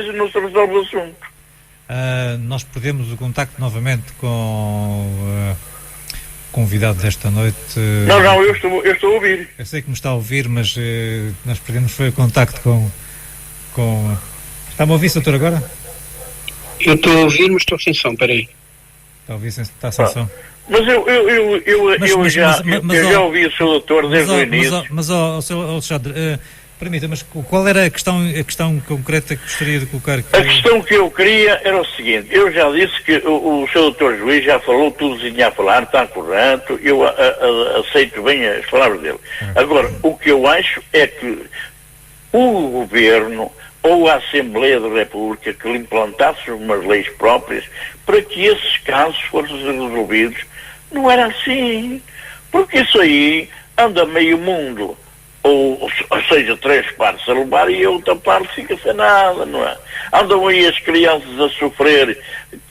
e não se resolve o assunto. Nós perdemos o contacto novamente com o convidado desta noite. Não, eu estou a ouvir. Eu sei que me está a ouvir, mas nós perdemos foi o contacto com... Está-me a ouvir, doutor, agora? Eu estou a ouvir, mas estou sem som, peraí. Está a ouvir, está sem som. Mas eu já ouvi o seu doutor desde o início. Mas, Sr. Alexandre, permita, mas qual era a questão concreta que gostaria de colocar aqui? A questão que eu queria era o seguinte: eu já disse que o seu doutor juiz já falou tudo o que tinha a falar, está correto, eu aceito bem as palavras dele. Agora, o que eu acho é que o Governo ou a Assembleia da República que lhe implantasse umas leis próprias para que esses casos fossem resolvidos. Não era assim, porque isso aí anda meio mundo, ou seja, 3 partes a levar e a outra parte fica sem nada, não é? Andam aí as crianças a sofrer,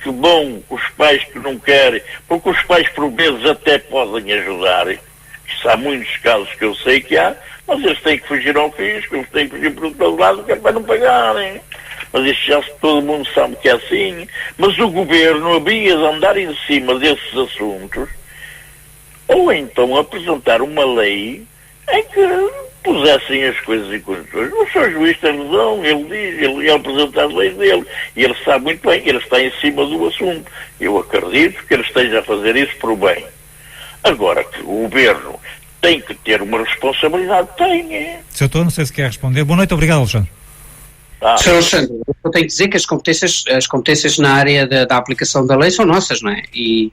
que bom, os pais que não querem, porque os pais por vezes até podem ajudar. Isso há muitos casos que eu sei que há, mas eles têm que fugir ao fisco, eles têm que fugir por outro lado, que é para não pagarem. Mas isto já todo mundo sabe que é assim. Mas o Governo havia de andar em cima desses assuntos, ou então apresentar uma lei em que pusessem as coisas em condições. O Sr. Juiz tem razão, ele diz, ele apresenta as leis dele, e ele sabe muito bem, ele está em cima do assunto. Eu acredito que ele esteja a fazer isso por bem. Agora, que o Governo tem que ter uma responsabilidade, tem. Sr. Doutor, não sei se quer responder. Boa noite, obrigado, Alexandre. Sr. Alexandre, eu tenho que dizer que as competências na área da aplicação da lei são nossas, não é? E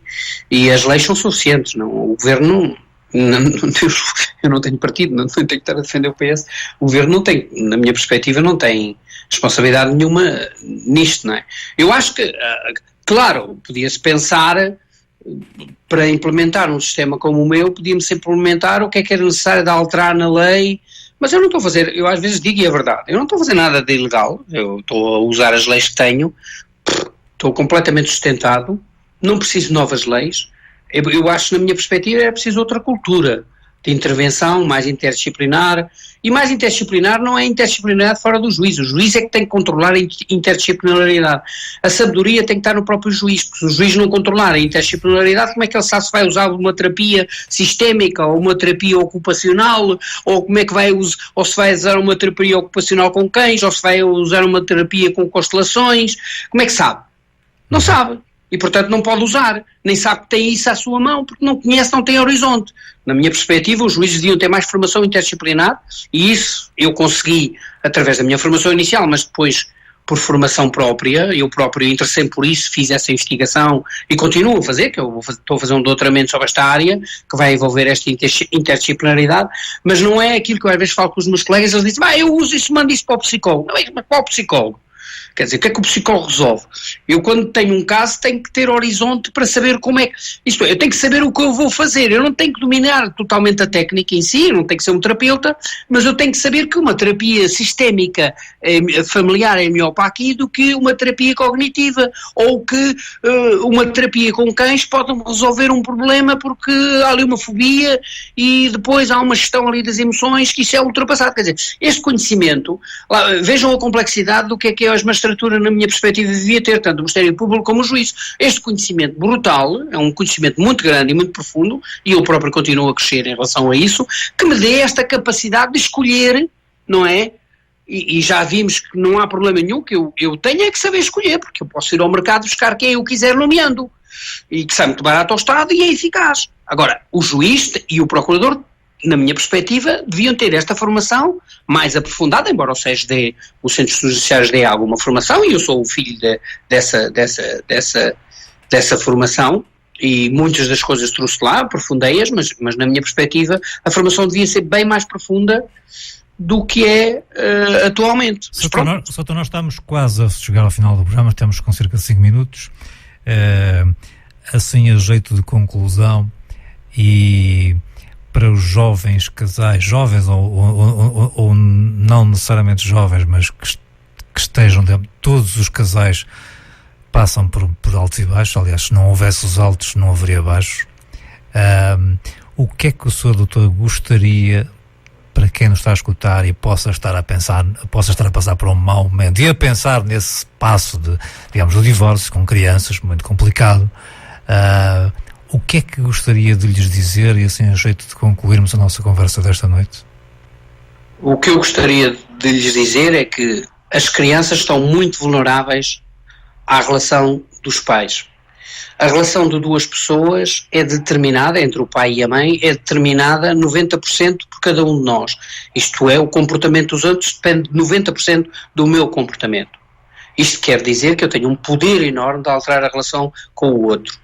as leis são suficientes, não? O Governo eu não tenho partido, não tenho que estar a defender o PS. O Governo não tem, na minha perspectiva, não tem responsabilidade nenhuma nisto, não é? Eu acho que, claro, podia-se pensar, para implementar um sistema como o meu, podíamos implementar o que era necessário de alterar na lei. Mas eu não estou a fazer, eu às vezes digo e é verdade, eu não estou a fazer nada de ilegal, eu estou a usar as leis que tenho, estou completamente sustentado, não preciso de novas leis. Eu acho, na minha perspectiva, é preciso outra cultura de intervenção, mais interdisciplinar, e mais interdisciplinar não é interdisciplinaridade fora do juiz, o juiz é que tem que controlar a interdisciplinaridade, a sabedoria tem que estar no próprio juiz, porque se o juiz não controlar a interdisciplinaridade, como é que ele sabe se vai usar uma terapia sistémica, ou uma terapia ocupacional, ou como é que vai usar, ou se vai usar uma terapia ocupacional com cães, ou se vai usar uma terapia com constelações, como é que sabe? Não sabe. E, portanto, não pode usar, nem sabe que tem isso à sua mão, porque não conhece, não tem horizonte. Na minha perspectiva, os juízes deviam ter mais formação interdisciplinar, e isso eu consegui através da minha formação inicial, mas depois, por formação própria, eu próprio interessei por isso, fiz essa investigação e continuo a fazer, que eu estou a fazer um doutoramento sobre esta área, que vai envolver esta interdisciplinaridade, mas não é aquilo que eu às vezes falo com os meus colegas, eles dizem, eu uso isso, mando isso para o psicólogo. Não é, mas qual psicólogo? Quer dizer, o que é que o psicólogo resolve? Eu, quando tenho um caso, tenho que ter horizonte para saber como é que... Isto é, eu tenho que saber o que eu vou fazer. Eu não tenho que dominar totalmente a técnica em si, eu não tenho que ser um terapeuta, mas eu tenho que saber que uma terapia sistémica familiar é melhor para aqui do que uma terapia cognitiva, ou que uma terapia com cães pode resolver um problema porque há ali uma fobia e depois há uma gestão ali das emoções que isso é ultrapassado. Quer dizer, este conhecimento, vejam a complexidade do que é a magistratura, na minha perspectiva, devia ter, tanto o Ministério Público como o juiz. Este conhecimento brutal, é um conhecimento muito grande e muito profundo, e eu próprio continuo a crescer em relação a isso, que me dê esta capacidade de escolher, não é? E já vimos que não há problema nenhum, que eu tenho é que saber escolher, porque eu posso ir ao mercado buscar quem eu quiser nomeando, e que sai muito barato ao Estado e é eficaz. Agora, o juiz e o procurador, na minha perspectiva, deviam ter esta formação mais aprofundada, embora os centros judiciários dêem alguma formação, e eu sou o filho dessa formação, e muitas das coisas trouxe lá, aprofundei-as, mas na minha perspectiva a formação devia ser bem mais profunda do que é atualmente. Soutor, nós estamos quase a chegar ao final do programa, estamos com cerca de 5 minutos, assim a jeito de conclusão, e para os jovens casais, jovens ou não necessariamente jovens, mas que estejam dentro, todos os casais passam por altos e baixos, aliás, se não houvesse os altos não haveria baixos. O que é que o Sr. Doutor gostaria, para quem nos está a escutar e possa estar a passar por um mau momento e a pensar nesse passo de, digamos, do divórcio com crianças, muito complicado, o que é que gostaria de lhes dizer, e assim a jeito de concluirmos a nossa conversa desta noite? O que eu gostaria de lhes dizer é que as crianças estão muito vulneráveis à relação dos pais. A relação de duas pessoas é determinada, entre o pai e a mãe, é determinada 90% por cada um de nós. Isto é, o comportamento dos outros depende de 90% do meu comportamento. Isto quer dizer que eu tenho um poder enorme de alterar a relação com o outro.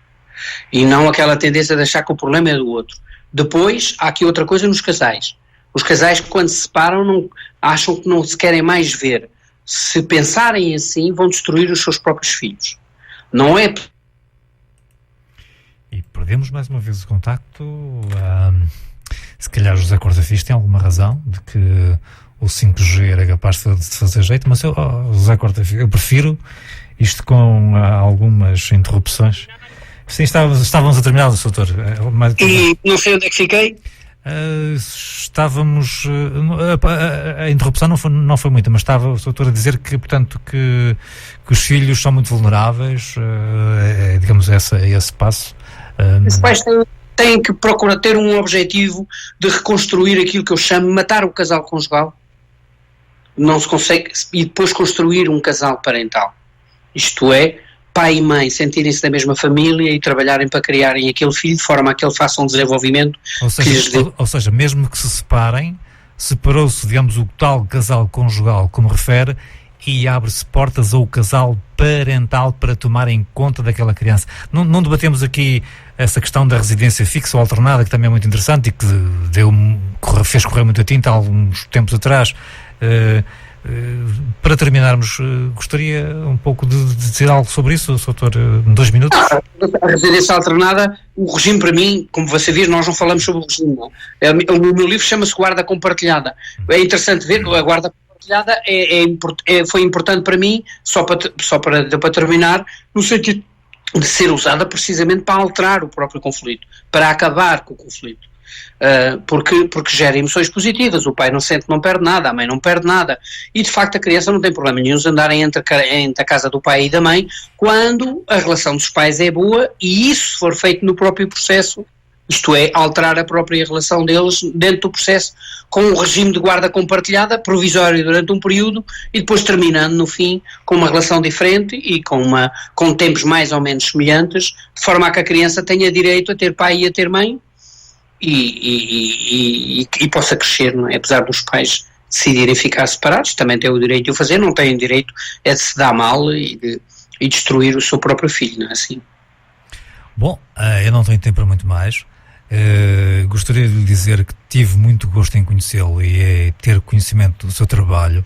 E não aquela tendência de achar que o problema é do outro. Depois, há aqui outra coisa nos casais. Os casais, quando se separam, acham que não se querem mais ver. Se pensarem assim, vão destruir os seus próprios filhos. Não é... E perdemos mais uma vez o contacto. Se calhar José Corda Fiz tem alguma razão de que o 5G era capaz de fazer jeito, mas José Corda Fiz, eu prefiro isto com algumas interrupções. Sim, estávamos a terminar, doutor. E não sei onde é que fiquei. Estávamos... a interrupção não foi muita, mas estava o doutor a dizer que, portanto, que os filhos são muito vulneráveis, digamos, esse passo. Os pais têm que procurar ter um objetivo de reconstruir aquilo que eu chamo de matar o casal conjugal. Não se consegue, e depois construir um casal parental. Isto é, pai e mãe sentirem-se da mesma família e trabalharem para criarem aquele filho de forma a que ele faça um desenvolvimento. Ou seja, mesmo que se separem, separou-se, digamos, o tal casal conjugal, como refere, e abre-se portas ao casal parental para tomarem conta daquela criança. Não debatemos aqui essa questão da residência fixa ou alternada, que também é muito interessante e que fez correr muita tinta há alguns tempos atrás. Para terminarmos, gostaria um pouco de dizer algo sobre isso, doutor, em 2 minutos. A residência alternada, o regime para mim, como você diz, nós não falamos sobre o regime, não. O meu livro chama-se Guarda Compartilhada. É interessante ver, a guarda compartilhada foi importante para mim, só para terminar, no sentido de ser usada precisamente para alterar o próprio conflito, para acabar com o conflito. Porque gera emoções positivas, o pai não sente, não perde nada, a mãe não perde nada, e de facto a criança não tem problema nenhum de andarem entre a casa do pai e da mãe quando a relação dos pais é boa, e isso for feito no próprio processo, isto é, alterar a própria relação deles dentro do processo, com um regime de guarda compartilhada, provisório durante um período, e depois terminando no fim com uma relação diferente e com tempos mais ou menos semelhantes, de forma a que a criança tenha direito a ter pai e a ter mãe, e possa crescer, não é? Apesar dos pais decidirem ficar separados, também têm o direito de o fazer, não têm o direito de se dar mal e destruir o seu próprio filho, não é assim? Bom, eu não tenho tempo para muito mais. Gostaria de lhe dizer que tive muito gosto em conhecê-lo e ter conhecimento do seu trabalho,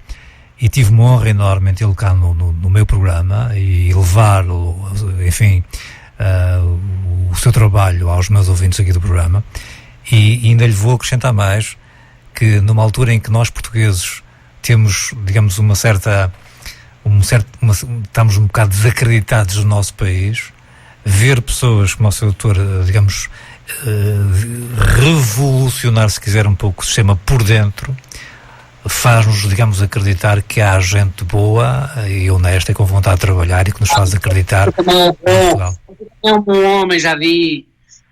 e tive uma honra enorme em tê-lo cá no meu programa e levar-lo, enfim, o seu trabalho aos meus ouvintes aqui do programa. E ainda lhe vou acrescentar mais, que numa altura em que nós portugueses temos, digamos, estamos um bocado desacreditados no nosso país, ver pessoas como o seu doutor, digamos, revolucionar, se quiser, um pouco o sistema por dentro, faz-nos, digamos, acreditar que há gente boa e honesta e com vontade de trabalhar, e que nos faz acreditar em Portugal. É um bom homem, já vi.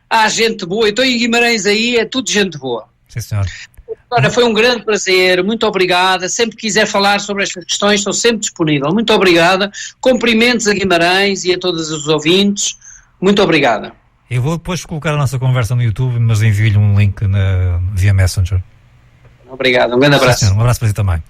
Há gente boa, então em Guimarães aí é tudo gente boa. Sim, senhor. Olha, foi um grande prazer, muito obrigada. Sempre que quiser falar sobre estas questões, estou sempre disponível. Muito obrigada. Cumprimentos a Guimarães e a todos os ouvintes. Muito obrigada. Eu vou depois colocar a nossa conversa no YouTube, mas envio-lhe um link via Messenger. Obrigado, um grande abraço. Sim, senhor, um abraço para si também.